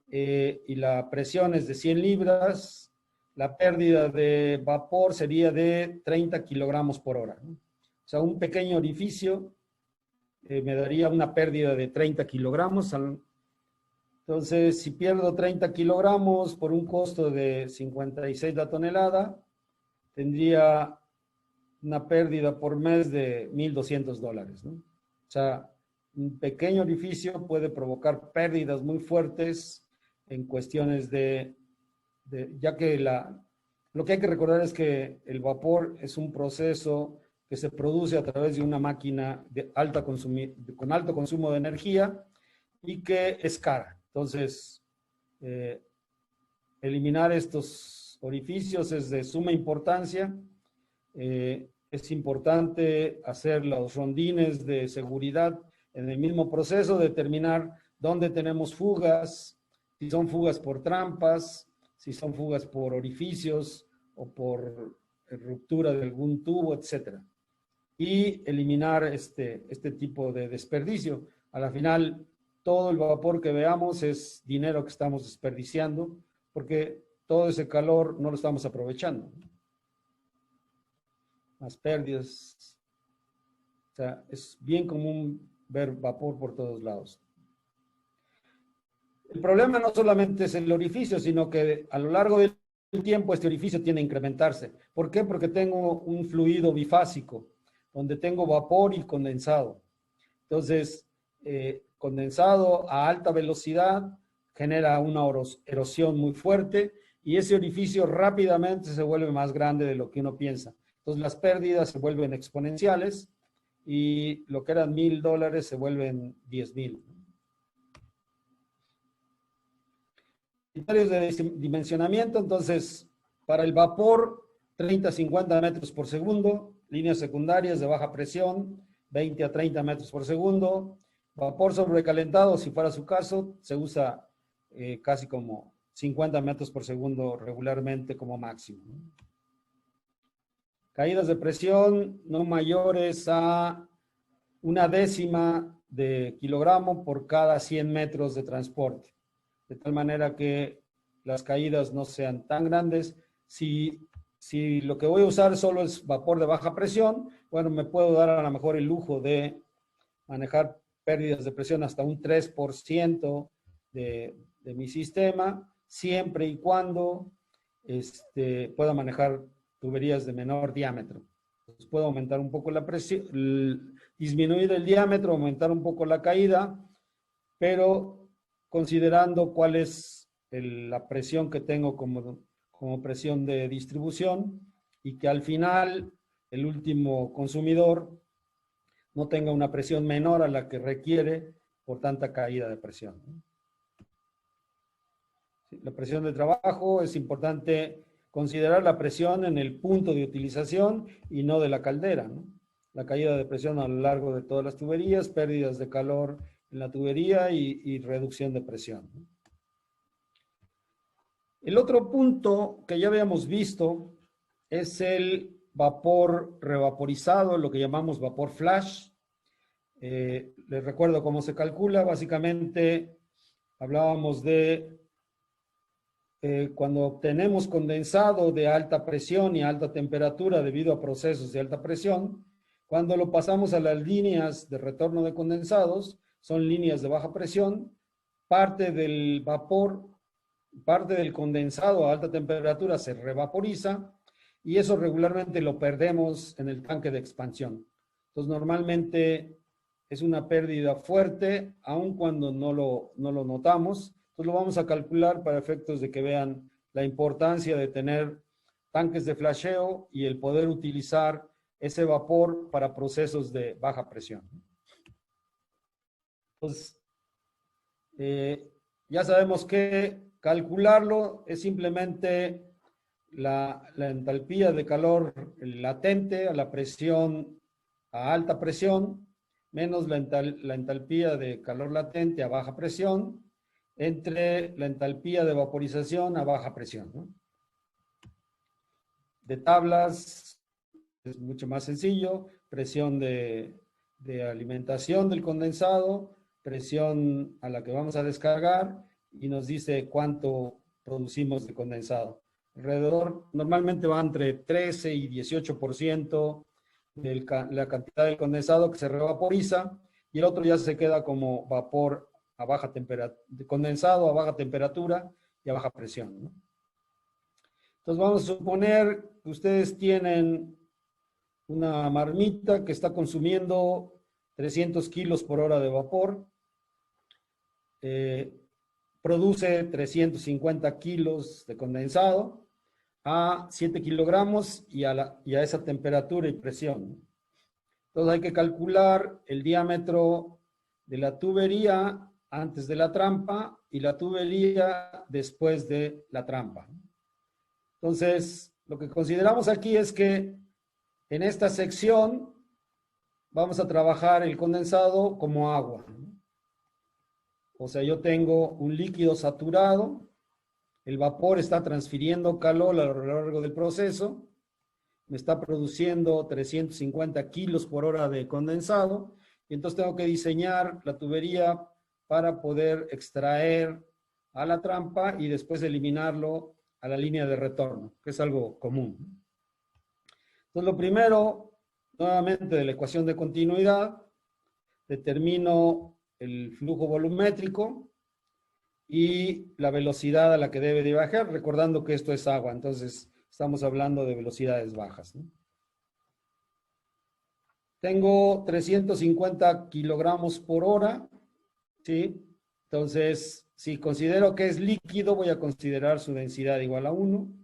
y la presión es de 100 libras, la pérdida de vapor sería de 30 kilogramos por hora, ¿no? O sea, un pequeño orificio me daría una pérdida de 30 kilogramos. Entonces, si pierdo 30 kilogramos por un costo de 56 la tonelada, tendría una pérdida por mes de $1,200, ¿no? O sea, un pequeño orificio puede provocar pérdidas muy fuertes en cuestiones ya que lo que hay que recordar es que el vapor es un proceso que se produce a través de una máquina con alto consumo de energía y que es cara. Entonces, eliminar estos orificios es de suma importancia. Es importante hacer los rondines de seguridad en el mismo proceso, determinar dónde tenemos fugas, si son fugas por trampas, si son fugas por orificios o por ruptura de algún tubo, etc. Y eliminar este tipo de desperdicio. A la final, todo el vapor que veamos es dinero que estamos desperdiciando porque todo ese calor no lo estamos aprovechando. más pérdidas. O sea, es bien común ver vapor por todos lados. El problema no solamente es el orificio, sino que a lo largo del tiempo este orificio tiende a incrementarse. ¿Por qué? Porque tengo un fluido bifásico, donde tengo vapor y condensado. Entonces, condensado a alta velocidad genera una erosión muy fuerte y ese orificio rápidamente se vuelve más grande de lo que uno piensa. Entonces, las pérdidas se vuelven exponenciales y lo que eran $1,000 se vuelven 10,000. Criterios de dimensionamiento, entonces, para el vapor, 30 a 50 metros por segundo, líneas secundarias de baja presión, 20 a 30 metros por segundo, vapor sobrecalentado, si fuera su caso, se usa casi como 50 metros por segundo regularmente como máximo. Caídas de presión no mayores a 1/10 de kilogramo por cada 100 metros de transporte, de tal manera que las caídas no sean tan grandes. Si lo que voy a usar solo es vapor de baja presión, bueno, me puedo dar a lo mejor el lujo de manejar pérdidas de presión hasta un 3% de mi sistema, siempre y cuando pueda manejar tuberías de menor diámetro. Entonces puedo aumentar un poco la presión, disminuir el diámetro, aumentar un poco la caída, pero considerando cuál es la presión que tengo como presión de distribución y que al final el último consumidor no tenga una presión menor a la que requiere por tanta caída de presión. La presión de trabajo es importante considerar la presión en el punto de utilización y no de la caldera, ¿no? La caída de presión a lo largo de todas las tuberías, pérdidas de calor en la tubería y reducción de presión. El otro punto que ya habíamos visto es el vapor revaporizado, lo que llamamos vapor flash. Les recuerdo cómo se calcula. Básicamente hablábamos de cuando obtenemos condensado de alta presión y alta temperatura debido a procesos de alta presión, cuando lo pasamos a las líneas de retorno de condensados, son líneas de baja presión, parte del vapor, parte del condensado a alta temperatura se revaporiza y eso regularmente lo perdemos en el tanque de expansión. Entonces, normalmente es una pérdida fuerte, aun cuando no lo notamos. Entonces, lo vamos a calcular para efectos de que vean la importancia de tener tanques de flasheo y el poder utilizar ese vapor para procesos de baja presión. Entonces, ya sabemos que calcularlo es simplemente la entalpía de calor latente a la presión, a alta presión, menos la entalpía de calor latente a baja presión, entre la entalpía de vaporización a baja presión, ¿no? De tablas es mucho más sencillo, presión de alimentación del condensado, presión a la que vamos a descargar y nos dice cuánto producimos de condensado. Normalmente va entre 13 y 18% de la cantidad del condensado que se revaporiza y el otro ya se queda como vapor a baja temperatura, condensado a baja temperatura y a baja presión, ¿no? Entonces vamos a suponer que ustedes tienen una marmita que está consumiendo 300 kilos por hora de vapor, produce 350 kilos de condensado a 7 kilogramos y a esa temperatura y presión. Entonces hay que calcular el diámetro de la tubería antes de la trampa y la tubería después de la trampa. Entonces, lo que consideramos aquí es que en esta sección vamos a trabajar el condensado como agua. O sea, yo tengo un líquido saturado, el vapor está transfiriendo calor a lo largo del proceso, me está produciendo 350 kilos por hora de condensado, y entonces tengo que diseñar la tubería para poder extraer a la trampa y después eliminarlo a la línea de retorno, que es algo común. Entonces, lo primero, nuevamente de la ecuación de continuidad, determino el flujo volumétrico y la velocidad a la que debe de bajar, recordando que esto es agua, entonces estamos hablando de velocidades bajas, ¿no? Tengo 350 kilogramos por hora, ¿sí? Entonces, si considero que es líquido, voy a considerar su densidad igual a 1.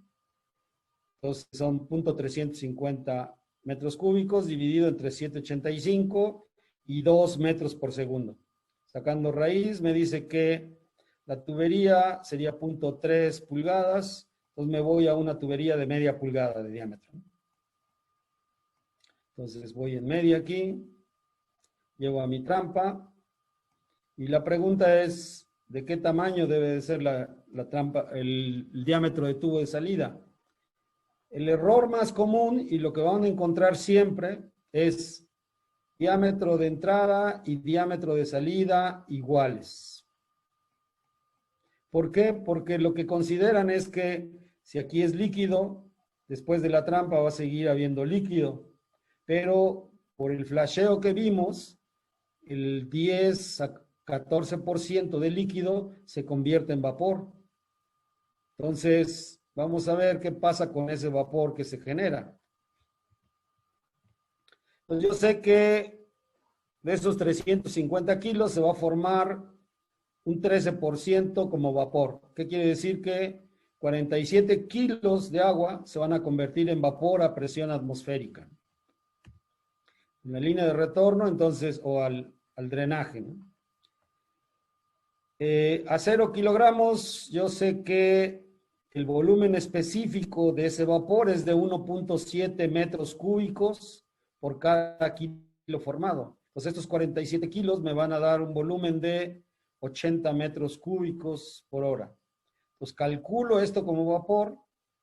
Entonces, son 0.350 metros cúbicos dividido entre 785 y 2 metros por segundo. Sacando raíz, me dice que la tubería sería 0.3 pulgadas, entonces me voy a una tubería de media pulgada de diámetro. Entonces voy en media aquí, llevo a mi trampa, y la pregunta es, ¿de qué tamaño debe de ser la trampa, el diámetro de tubo de salida? El error más común y lo que van a encontrar siempre es diámetro de entrada y diámetro de salida iguales. ¿Por qué? Porque lo que consideran es que si aquí es líquido, después de la trampa va a seguir habiendo líquido, pero por el flasheo que vimos, el 10 a 14% de líquido se convierte en vapor. Entonces, vamos a ver qué pasa con ese vapor que se genera. Entonces, yo sé que de esos 350 kilos se va a formar un 13% como vapor. ¿Qué quiere decir? Que 47 kilos de agua se van a convertir en vapor a presión atmosférica. En la línea de retorno, entonces, o al drenaje, ¿no? A 0 kilogramos, yo sé que el volumen específico de ese vapor es de 1.7 metros cúbicos por cada kilo formado. Entonces, estos 47 kilos me van a dar un volumen de 80 metros cúbicos por hora. Pues calculo esto como vapor,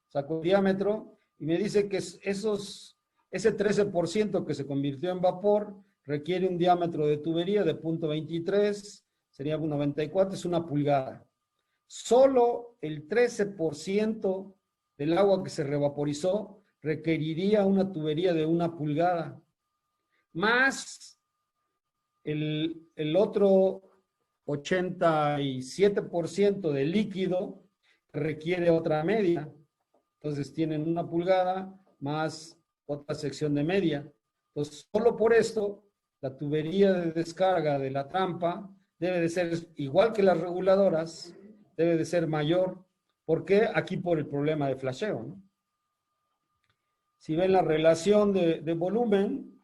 saco el diámetro y me dice que ese 13% que se convirtió en vapor requiere un diámetro de tubería de 0.23, sería 94, es una pulgada. Solo el 13% del agua que se revaporizó requeriría una tubería de 1 pulgada, más el otro 87% de líquido requiere otra media. Entonces tienen 1 pulgada más otra sección de media. Entonces, solo por esto, la tubería de descarga de la trampa debe de ser igual que las reguladoras, debe de ser mayor. ¿Por qué? Aquí por el problema de flasheo, ¿no? Si ven la relación de volumen,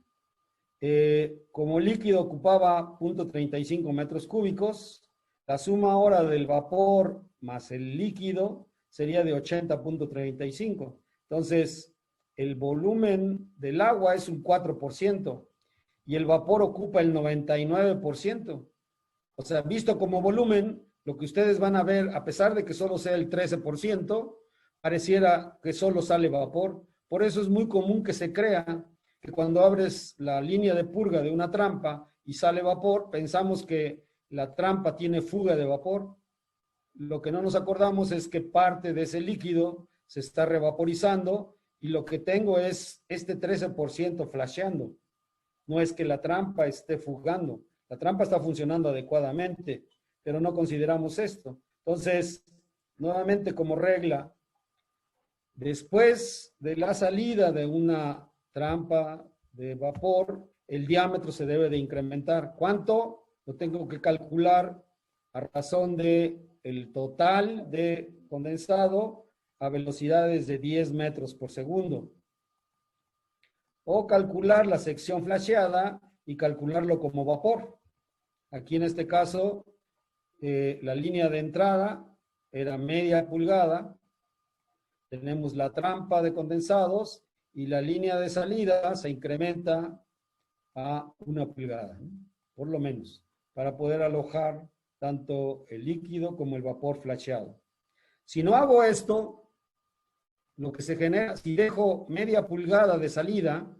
como líquido ocupaba 0.35 metros cúbicos, la suma ahora del vapor más el líquido sería de 80.35. Entonces, el volumen del agua es un 4% y el vapor ocupa el 99%. O sea, visto como volumen, lo que ustedes van a ver, a pesar de que solo sea el 13%, pareciera que solo sale vapor. Por eso es muy común que se crea que cuando abres la línea de purga de una trampa y sale vapor, pensamos que la trampa tiene fuga de vapor. Lo que no nos acordamos es que parte de ese líquido se está revaporizando y lo que tengo es este 13% flasheando. No es que la trampa esté fugando. La trampa está funcionando adecuadamente, pero no consideramos esto. Entonces, nuevamente como regla, después de la salida de una trampa de vapor, el diámetro se debe de incrementar. ¿Cuánto? Lo tengo que calcular a razón de el total de condensado a velocidades de 10 metros por segundo. O calcular la sección flasheada y calcularlo como vapor. Aquí en este caso, la línea de entrada era media pulgada. Tenemos la trampa de condensados y la línea de salida se incrementa a 1 pulgada, ¿no? Por lo menos, para poder alojar tanto el líquido como el vapor flasheado. Si no hago esto, lo que se genera, si dejo media pulgada de salida,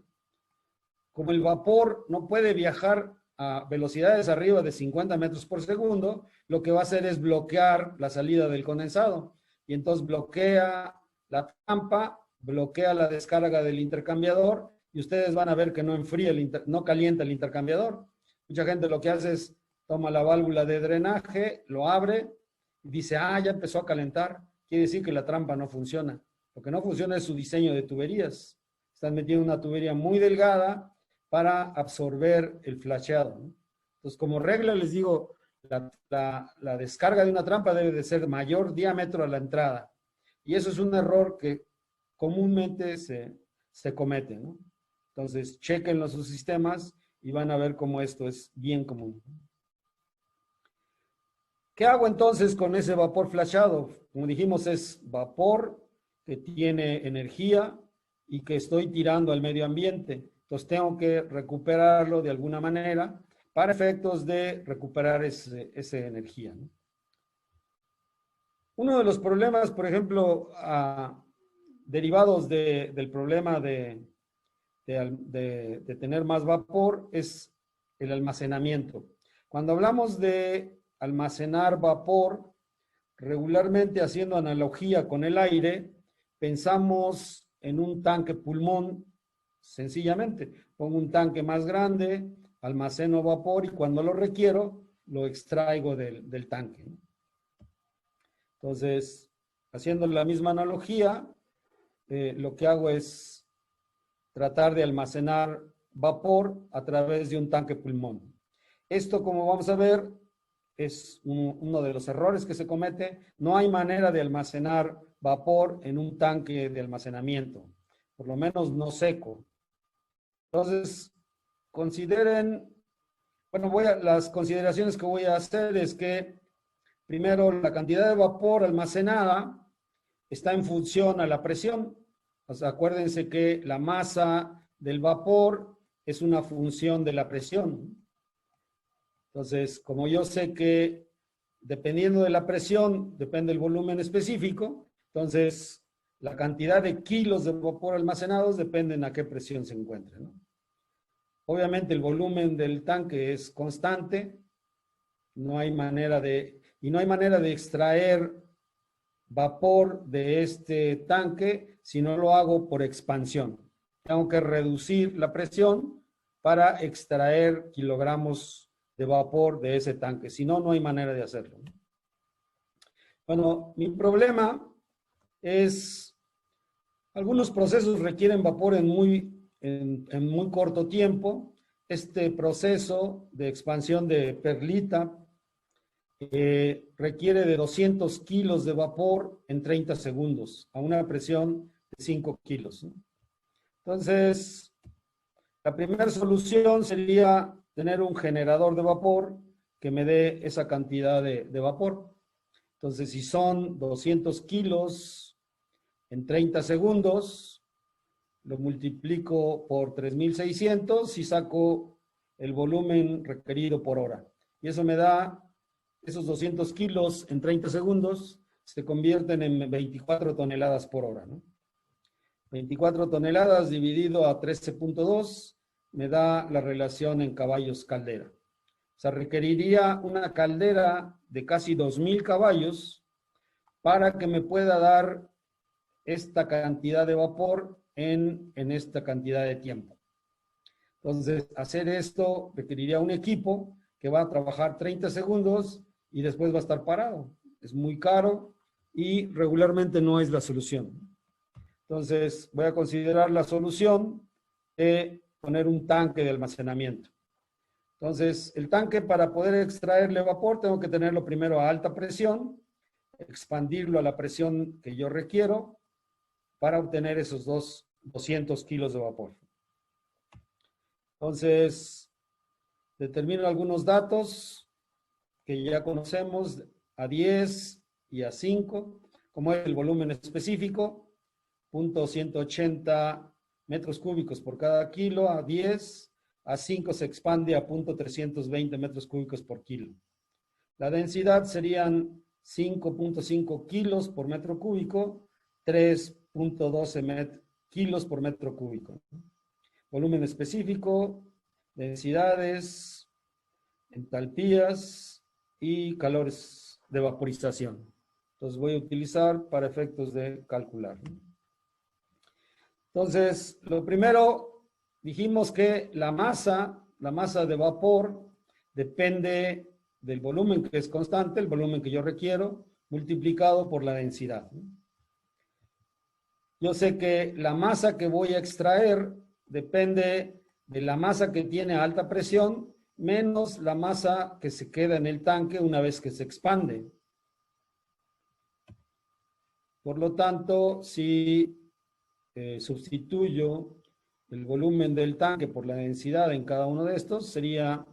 como el vapor no puede viajar a velocidades arriba de 50 metros por segundo, lo que va a hacer es bloquear la salida del condensado. Y entonces bloquea la trampa, bloquea la descarga del intercambiador y ustedes van a ver que no enfría, no calienta el intercambiador. Mucha gente lo que hace es toma la válvula de drenaje, lo abre y dice, ah, ya empezó a calentar. Quiere decir que la trampa no funciona. Lo que no funciona es su diseño de tuberías. Están metiendo una tubería muy delgada para absorber el flasheado, ¿no? Entonces, como regla les digo, la descarga de una trampa debe de ser mayor diámetro a la entrada. Y eso es un error que comúnmente se comete, ¿no? Entonces, chequenlo sus sistemas y van a ver cómo esto es bien común. ¿Qué hago entonces con ese vapor flashado? Como dijimos, es vapor que tiene energía y que estoy tirando al medio ambiente. Entonces tengo que recuperarlo de alguna manera para efectos de recuperar esa energía, ¿no? Uno de los problemas, por ejemplo, derivados del problema de tener más vapor es el almacenamiento. Cuando hablamos de almacenar vapor, regularmente haciendo analogía con el aire, pensamos en un tanque pulmón, sencillamente. Pongo un tanque más grande, almaceno vapor y cuando lo requiero, lo extraigo del tanque, ¿no? Entonces, haciendo la misma analogía, lo que hago es tratar de almacenar vapor a través de un tanque pulmón. Esto, como vamos a ver, es uno de los errores que se comete. No hay manera de almacenar vapor en un tanque de almacenamiento, por lo menos no seco. Entonces, consideren, bueno, las consideraciones que voy a hacer es que, primero, la cantidad de vapor almacenada está en función a la presión. O sea, acuérdense que la masa del vapor es una función de la presión. Entonces, como yo sé que dependiendo de la presión, depende el volumen específico, entonces la cantidad de kilos de vapor almacenados dependen a qué presión se encuentre, ¿no? Obviamente el volumen del tanque es constante, no hay manera de extraer vapor de este tanque si no lo hago por expansión. Tengo que reducir la presión para extraer kilogramos de vapor de ese tanque. Si no, no hay manera de hacerlo. Bueno, mi problema es algunos procesos requieren vapor en muy corto tiempo. Este proceso de expansión de perlita requiere de 200 kilos de vapor en 30 segundos a una presión de 5 kilos, ¿no? Entonces, la primera solución sería tener un generador de vapor que me dé esa cantidad de vapor. Entonces, si son 200 kilos en 30 segundos, lo multiplico por 3.600 y saco el volumen requerido por hora. Y eso me da, esos 200 kilos en 30 segundos se convierten en 24 toneladas por hora, ¿no? 24 toneladas dividido a 13.2 me da la relación en caballos caldera. O sea, requeriría una caldera de casi 2.000 caballos para que me pueda dar esta cantidad de vapor en esta cantidad de tiempo. Entonces, hacer esto requeriría un equipo que va a trabajar 30 segundos y después va a estar parado. Es muy caro y regularmente no es la solución. Entonces, voy a considerar la solución de poner un tanque de almacenamiento. Entonces, el tanque, para poder extraerle vapor, tengo que tenerlo primero a alta presión, expandirlo a la presión que yo requiero para obtener esos 200 kilos de vapor. Entonces, determino algunos datos que ya conocemos, a 10 y a 5, como es el volumen específico, 0.180 metros cúbicos por cada kilo, a 10, a 5 se expande a 0.320 metros cúbicos por kilo. La densidad serían 5.5 kilos por metro cúbico, 3.12 kilos por metro cúbico. Volumen específico, densidades, entalpías y calores de vaporización. Entonces voy a utilizar para efectos de calcular. Entonces, lo primero, dijimos que la masa de vapor depende del volumen que es constante, el volumen que yo requiero, multiplicado por la densidad. Yo sé que la masa que voy a extraer depende de la masa que tiene a alta presión menos la masa que se queda en el tanque una vez que se expande. Por lo tanto, si sustituyo el volumen del tanque por la densidad en cada uno de estos, sería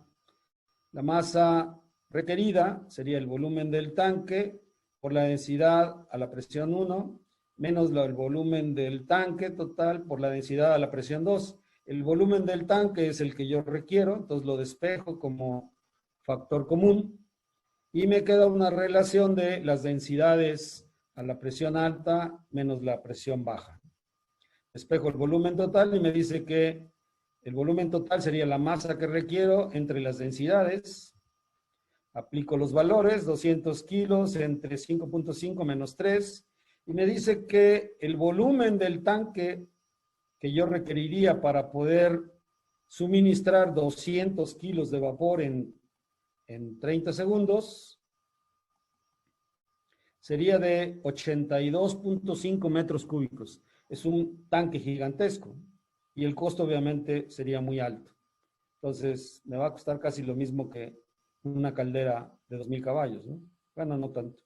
la masa requerida, sería el volumen del tanque por la densidad a la presión 1, menos el volumen del tanque total por la densidad a la presión 2. El volumen del tanque es el que yo requiero, entonces lo despejo como factor común y me queda una relación de las densidades a la presión alta menos la presión baja. Despejo el volumen total y me dice que el volumen total sería la masa que requiero entre las densidades. Aplico los valores, 200 kilos entre 5.5 menos 3, y me dice que el volumen del tanque que yo requeriría para poder suministrar 200 kilos de vapor en 30 segundos sería de 82.5 metros cúbicos. Es un tanque gigantesco y el costo obviamente sería muy alto. Entonces me va a costar casi lo mismo que una caldera de 2.000 caballos, ¿no? Bueno, no tanto.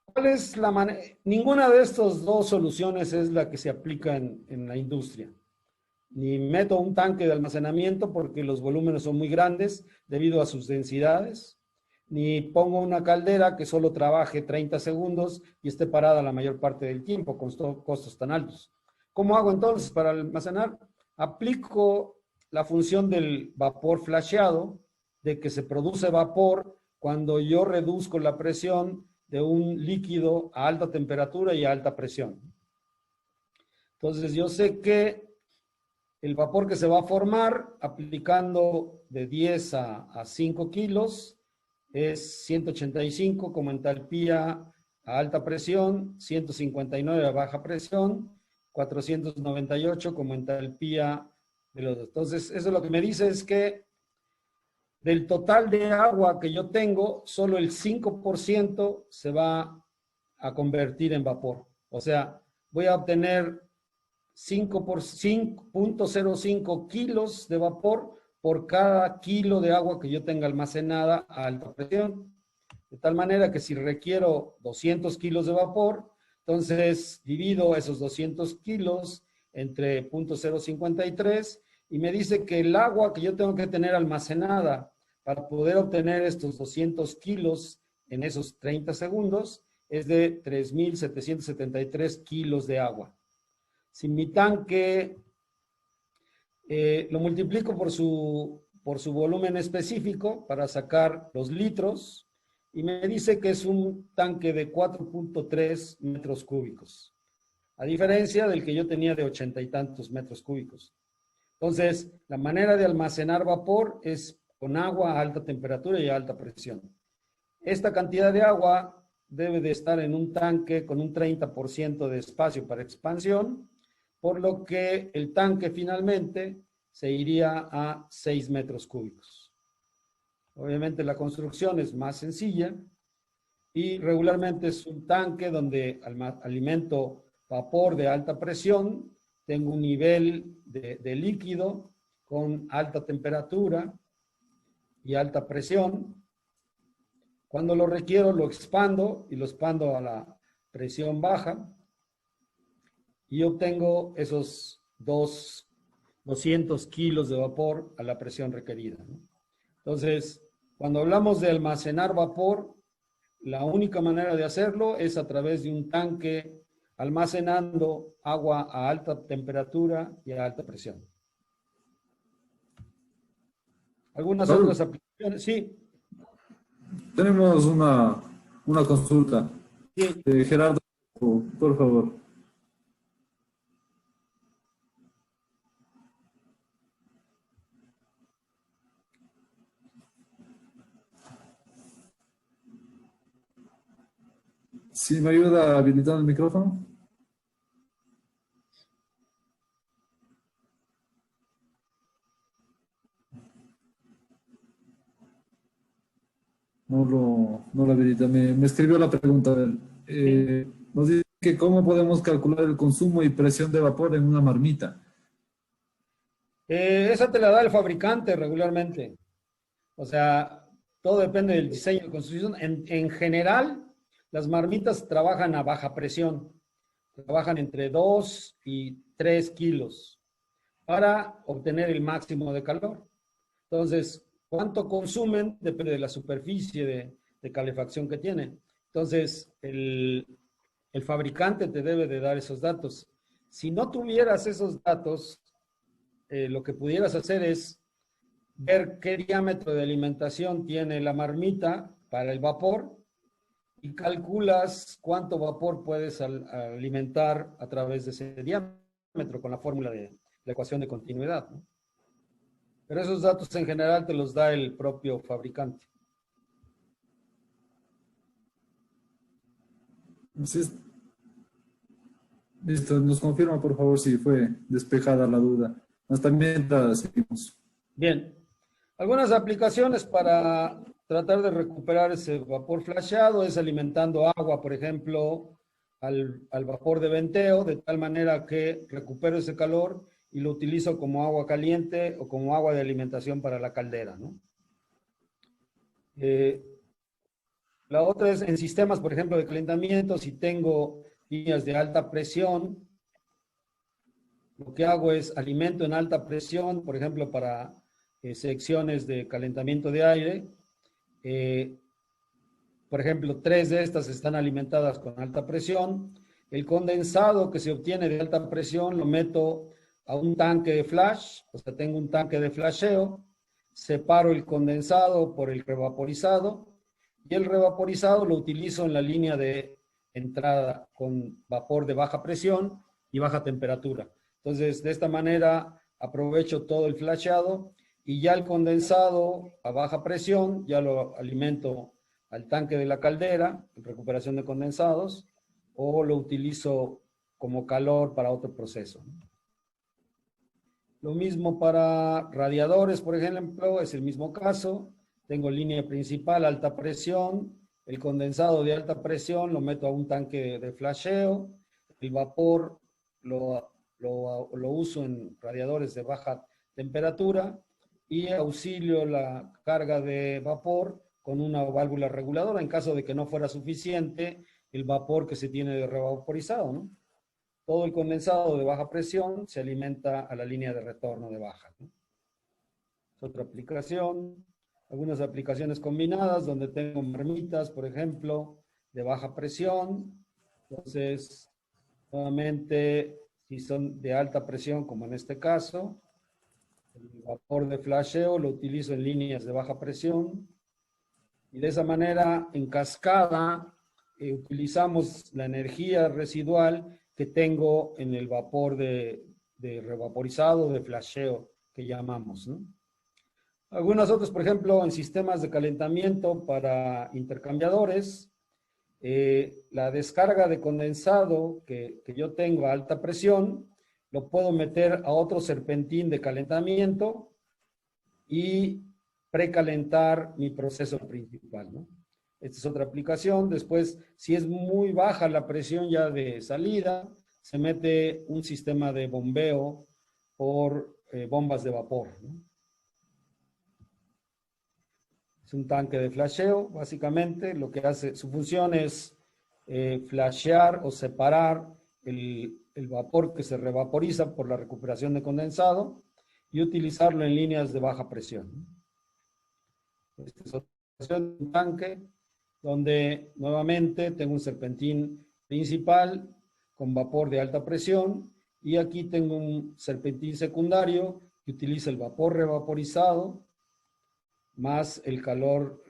¿Cuál es la manera? Ninguna de estas dos soluciones es la que se aplica en la industria. Ni meto un tanque de almacenamiento porque los volúmenes son muy grandes debido a sus densidades, ni pongo una caldera que solo trabaje 30 segundos y esté parada la mayor parte del tiempo con costos tan altos. ¿Cómo hago entonces para almacenar? Aplico la función del vapor flasheado, de que se produce vapor cuando yo reduzco la presión de un líquido a alta temperatura y a alta presión. Entonces yo sé que el vapor que se va a formar aplicando de 10 a 5 kilos es 185 como entalpía a alta presión, 159 a baja presión, 498 como entalpía de los dos. Entonces, eso lo que me dice es que del total de agua que yo tengo, solo el 5% se va a convertir en vapor. O sea, voy a obtener 5.05 kilos de vapor por cada kilo de agua que yo tenga almacenada a alta presión. De tal manera que si requiero 200 kilos de vapor, entonces divido esos 200 kilos entre 0.053 y me dice que el agua que yo tengo que tener almacenada para poder obtener estos 200 kilos en esos 30 segundos es de 3.773 kilos de agua. Si mi tanque lo multiplico por su volumen específico para sacar los litros y me dice que es un tanque de 4.3 metros cúbicos, a diferencia del que yo tenía de 80 y tantos metros cúbicos. Entonces, la manera de almacenar vapor es con agua a alta temperatura y a alta presión. Esta cantidad de agua debe de estar en un tanque con un 30% de espacio para expansión, por lo que el tanque finalmente se iría a 6 metros cúbicos. Obviamente la construcción es más sencilla y regularmente es un tanque donde alimento vapor de alta presión, tengo un nivel de líquido con alta temperatura y alta presión. Cuando lo requiero lo expando y lo expando a la presión baja y obtengo esos 200 kilos de vapor a la presión requerida, ¿no? Entonces, cuando hablamos de almacenar vapor, la única manera de hacerlo es a través de un tanque almacenando agua a alta temperatura y a alta presión. Algunas Raúl, otras aplicaciones, sí, tenemos una consulta. sí. Gerardo, por favor. ¿Sí me ayuda habilitando el micrófono? No lo habilita. Me escribió la pregunta. A ver, Sí. nos dice que cómo podemos calcular el consumo y presión de vapor en una marmita. Esa te la da el fabricante regularmente. O sea, todo depende del diseño de construcción. En general, las marmitas trabajan a baja presión. Trabajan entre 2 y 3 kilos para obtener el máximo de calor. Entonces, ¿cuánto consumen? Depende de la superficie de calefacción que tienen. Entonces, el fabricante te debe de dar esos datos. Si no tuvieras esos datos, lo que pudieras hacer es ver qué diámetro de alimentación tiene la marmita para el vapor y calculas cuánto vapor puedes alimentar a través de ese diámetro con la fórmula de la ecuación de continuidad, ¿no? Pero esos datos en general te los da el propio fabricante. Así es. Listo, nos confirma por favor si fue despejada la duda. Hasta mientras seguimos. Bien, algunas aplicaciones para tratar de recuperar ese vapor flasheado es alimentando agua, por ejemplo, al vapor de venteo, de tal manera que recupero ese calor y lo utilizo como agua caliente o como agua de alimentación para la caldera, ¿no? Eh, la otra es en sistemas, por ejemplo, de calentamiento, si tengo líneas de alta presión, lo que hago es alimento en alta presión, por ejemplo, para secciones de calentamiento de aire. Eh, por ejemplo, 3 de estas están alimentadas con alta presión. El condensado que se obtiene de alta presión lo meto a un tanque de flash, o sea, tengo un tanque de flasheo, separo el condensado por el revaporizado y el revaporizado lo utilizo en la línea de entrada con vapor de baja presión y baja temperatura. Entonces, de esta manera aprovecho todo el flasheado y ya el condensado a baja presión ya lo alimento al tanque de la caldera, recuperación de condensados, o lo utilizo como calor para otro proceso. Lo mismo para radiadores, por ejemplo, es el mismo caso. Tengo línea principal, alta presión, el condensado de alta presión lo meto a un tanque de flasheo, el vapor lo uso en radiadores de baja temperatura y auxilio la carga de vapor con una válvula reguladora en caso de que no fuera suficiente el vapor que se tiene de revaporizado, ¿no? Todo el condensado de baja presión se alimenta a la línea de retorno de baja, ¿no? Es otra aplicación. Algunas aplicaciones combinadas donde tengo marmitas, por ejemplo, de baja presión. Entonces, nuevamente, si son de alta presión, como en este caso, el vapor de flasheo lo utilizo en líneas de baja presión. Y de esa manera, en cascada, utilizamos la energía residual que tengo en el vapor de revaporizado, de flasheo, que llamamos, ¿no? Algunas otras, por ejemplo, en sistemas de calentamiento para intercambiadores, la descarga de condensado que yo tengo a alta presión, lo puedo meter a otro serpentín de calentamiento y precalentar mi proceso principal, ¿no? Esta es otra aplicación. Después, si es muy baja la presión ya de salida, se mete un sistema de bombeo por bombas de vapor, ¿no? Es un tanque de flasheo, básicamente. Lo que hace, su función es flashear o separar el vapor que se revaporiza por la recuperación de condensado y utilizarlo en líneas de baja presión, ¿no? Esta es un tanque donde nuevamente tengo un serpentín principal con vapor de alta presión y aquí tengo un serpentín secundario que utiliza el vapor revaporizado más el calor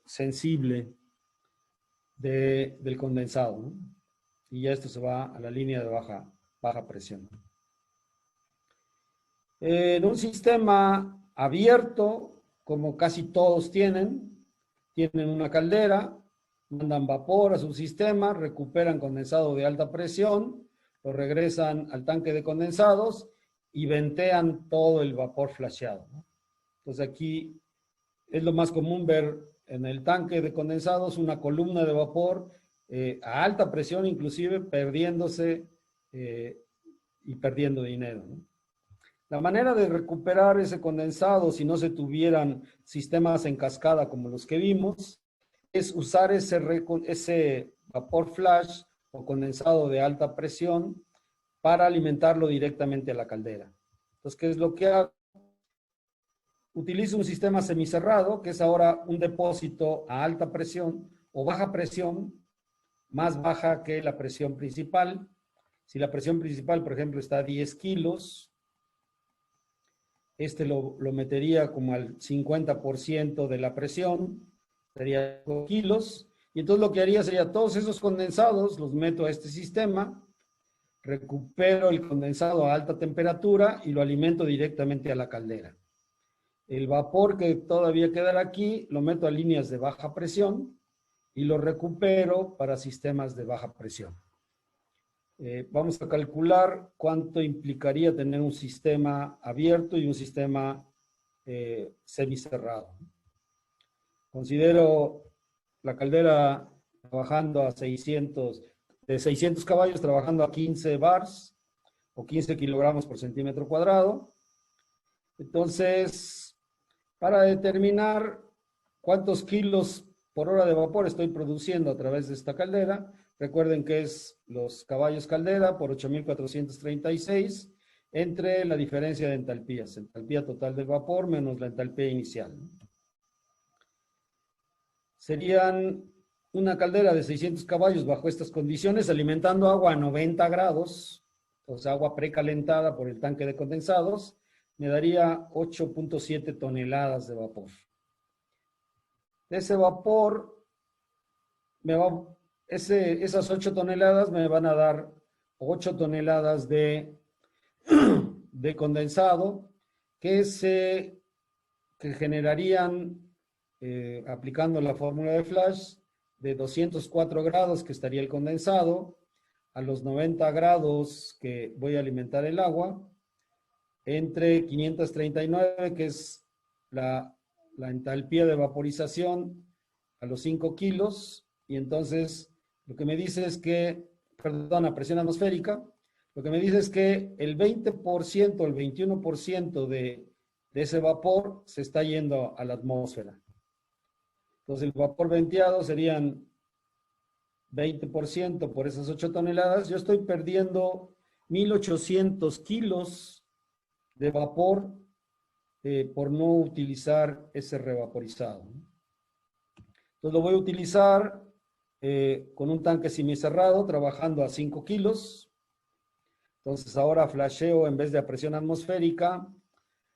sensible del condensado, ¿no? Y ya esto se va a la línea de baja presión. En un sistema abierto, como casi todos tienen una caldera, mandan vapor a su sistema, recuperan condensado de alta presión, lo regresan al tanque de condensados y ventean todo el vapor flasheado, ¿no? Entonces aquí es lo más común ver en el tanque de condensados una columna de vapor a alta presión, inclusive perdiéndose y perdiendo dinero, ¿no? La manera de recuperar ese condensado, si no se tuvieran sistemas en cascada como los que vimos, es usar ese vapor flash o condensado de alta presión para alimentarlo directamente a la caldera. Entonces, ¿qué es lo que hago? Utilizo un sistema semicerrado, que es ahora un depósito a alta presión o baja presión, más baja que la presión principal. Si la presión principal, por ejemplo, está a 10 kilos, lo metería como al 50% de la presión, sería 5 kilos, y entonces lo que haría sería todos esos condensados, los meto a este sistema, recupero el condensado a alta temperatura y lo alimento directamente a la caldera. El vapor que todavía quedará aquí lo meto a líneas de baja presión y lo recupero para sistemas de baja presión. Vamos a calcular cuánto implicaría tener un sistema abierto y un sistema semicerrado. Considero la caldera trabajando a 600 caballos, trabajando a 15 bars o 15 kilogramos por centímetro cuadrado. Entonces, para determinar cuántos kilos por hora de vapor estoy produciendo a través de esta caldera, recuerden que es los caballos caldera por 8.436 entre la diferencia de entalpías, entalpía total del vapor menos la entalpía inicial. Serían una caldera de 600 caballos bajo estas condiciones, alimentando agua a 90 grados, o sea, agua precalentada por el tanque de condensados, me daría 8.7 toneladas de vapor. De ese vapor, esas 8 toneladas me van a dar 8 toneladas de condensado que generarían, aplicando la fórmula de Flash, de 204 grados que estaría el condensado, a los 90 grados que voy a alimentar el agua, entre 539, que es la entalpía de vaporización, a los 5 kilos, y entonces lo que me dice es que, perdón, a presión atmosférica, lo que me dice es que el 20%, el 21% de ese vapor se está yendo a la atmósfera. Entonces el vapor venteado serían 20% por esas 8 toneladas. Yo estoy perdiendo 1.800 kilos de vapor por no utilizar ese revaporizado. Entonces lo voy a utilizar con un tanque semicerrado, trabajando a 5 kilos. Entonces ahora flasheo en vez de a presión atmosférica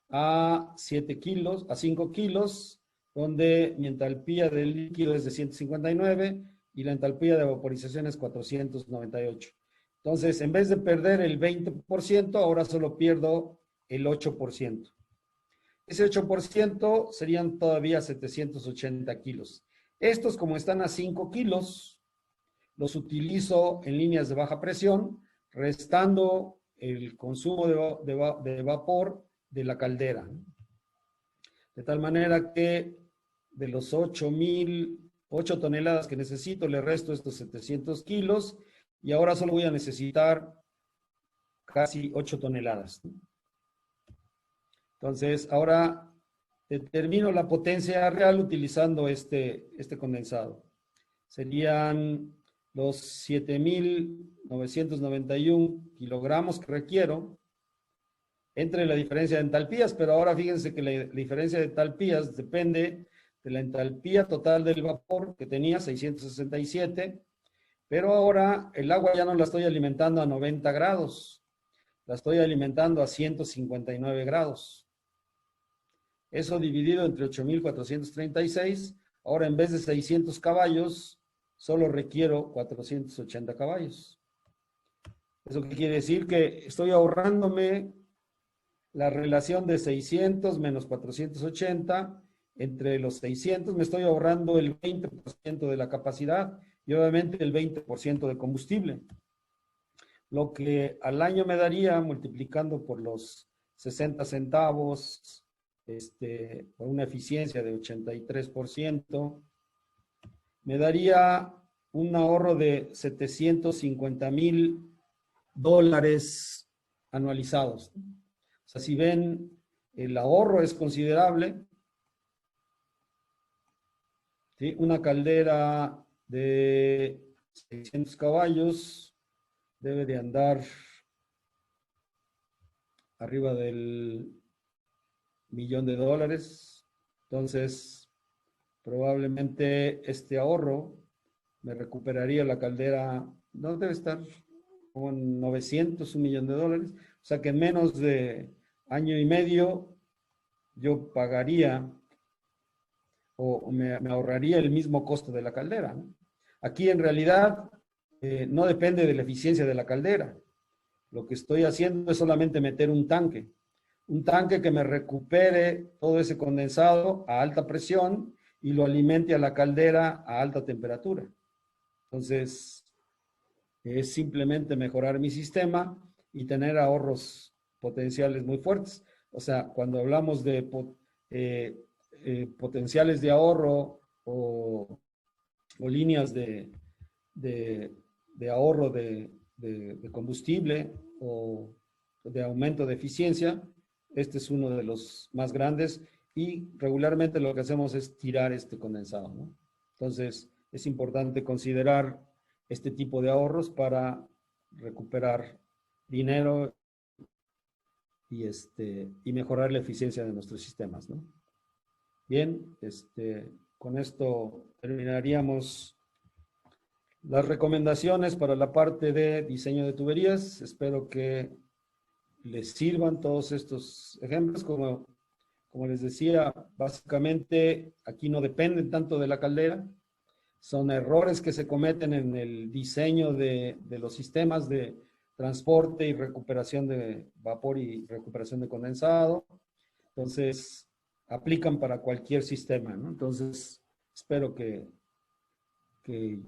a 7 kilos, a 5 kilos, donde mi entalpía del líquido es de 159 y la entalpía de vaporización es 498. Entonces, en vez de perder el 20%, ahora solo pierdo el 8%. Ese 8% serían todavía 780 kilos. Estos, como están a 5 kilos, los utilizo en líneas de baja presión, restando el consumo de vapor de la caldera. De tal manera que de los 8 toneladas que necesito, le resto estos 700 kilos y ahora solo voy a necesitar casi 8 toneladas. Entonces, ahora determino la potencia real utilizando este condensado. Serían los 7.991 kilogramos que requiero entre la diferencia de entalpías, pero ahora fíjense que la diferencia de entalpías depende de la entalpía total del vapor que tenía, 667, pero ahora el agua ya no la estoy alimentando a 90 grados, la estoy alimentando a 159 grados. Eso dividido entre 8.436, ahora en vez de 600 caballos, solo requiero 480 caballos. ¿Eso qué quiere decir? Que estoy ahorrándome la relación de 600 menos 480, entre los 600 me estoy ahorrando el 20% de la capacidad y obviamente el 20% de combustible. Lo que al año me daría, multiplicando por los 60 centavos por una eficiencia de 83%, me daría un ahorro de $750,000 anualizados. O sea, si ven, el ahorro es considerable. ¿Sí? Una caldera de 600 caballos debe de andar arriba del $1,000,000. Entonces, probablemente este ahorro me recuperaría la caldera, no debe estar como en 900, $1,000,000. O sea que en menos de año y medio yo pagaría o me ahorraría el mismo costo de la caldera, ¿no? Aquí en realidad no depende de la eficiencia de la caldera. Lo que estoy haciendo es solamente meter un tanque que me recupere todo ese condensado a alta presión y lo alimente a la caldera a alta temperatura. Entonces, es simplemente mejorar mi sistema y tener ahorros potenciales muy fuertes. O sea, cuando hablamos de potenciales de ahorro o líneas de ahorro de combustible o de aumento de eficiencia, este es uno de los más grandes y regularmente lo que hacemos es tirar este condensado, ¿no? Entonces, es importante considerar este tipo de ahorros para recuperar dinero y mejorar la eficiencia de nuestros sistemas, ¿no? Bien, con esto terminaríamos las recomendaciones para la parte de diseño de tuberías. Espero que les sirvan todos estos ejemplos. Como les decía, básicamente aquí no dependen tanto de la caldera. Son errores que se cometen en el diseño de los sistemas de transporte y recuperación de vapor y recuperación de condensado. Entonces, aplican para cualquier sistema, ¿no? Entonces, espero que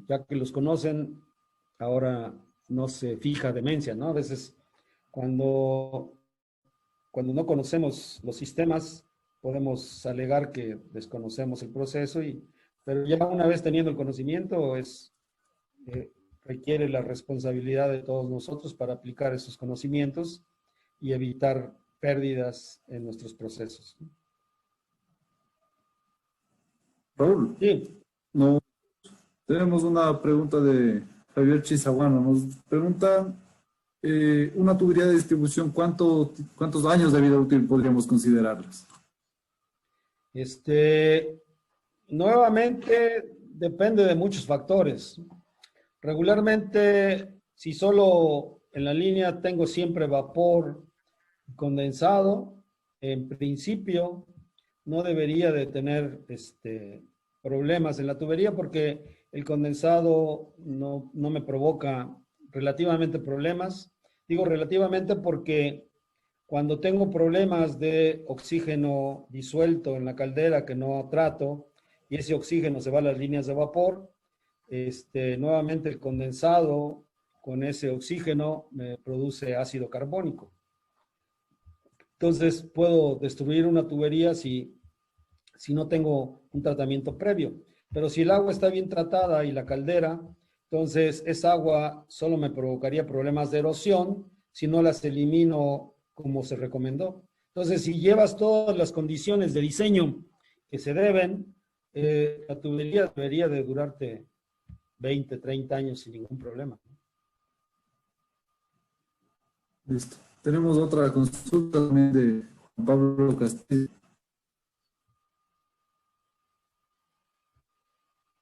ya que los conocen, ahora no se fija demencia, ¿no? A veces cuando no conocemos los sistemas, podemos alegar que desconocemos el proceso, pero ya una vez teniendo el conocimiento, requiere la responsabilidad de todos nosotros para aplicar esos conocimientos y evitar pérdidas en nuestros procesos. Raúl, Sí, no, tenemos una pregunta de Javier Chizaguano. Nos pregunta, una tubería de distribución, ¿cuántos años de vida útil podríamos considerarlas? nuevamente depende de muchos factores. Regularmente, si solo en la línea tengo siempre vapor condensado, en principio no debería de tener problemas en la tubería porque el condensado no me provoca relativamente problemas. Digo relativamente porque cuando tengo problemas de oxígeno disuelto en la caldera que no trato y ese oxígeno se va a las líneas de vapor, nuevamente el condensado con ese oxígeno me produce ácido carbónico. Entonces puedo destruir una tubería si no tengo un tratamiento previo. Pero si el agua está bien tratada y la caldera, entonces esa agua solo me provocaría problemas de erosión si no las elimino como se recomendó. Entonces, si llevas todas las condiciones de diseño que se deben, la tubería debería de durarte 20, 30 años sin ningún problema. Listo. Tenemos otra consulta también de Juan Pablo Castillo.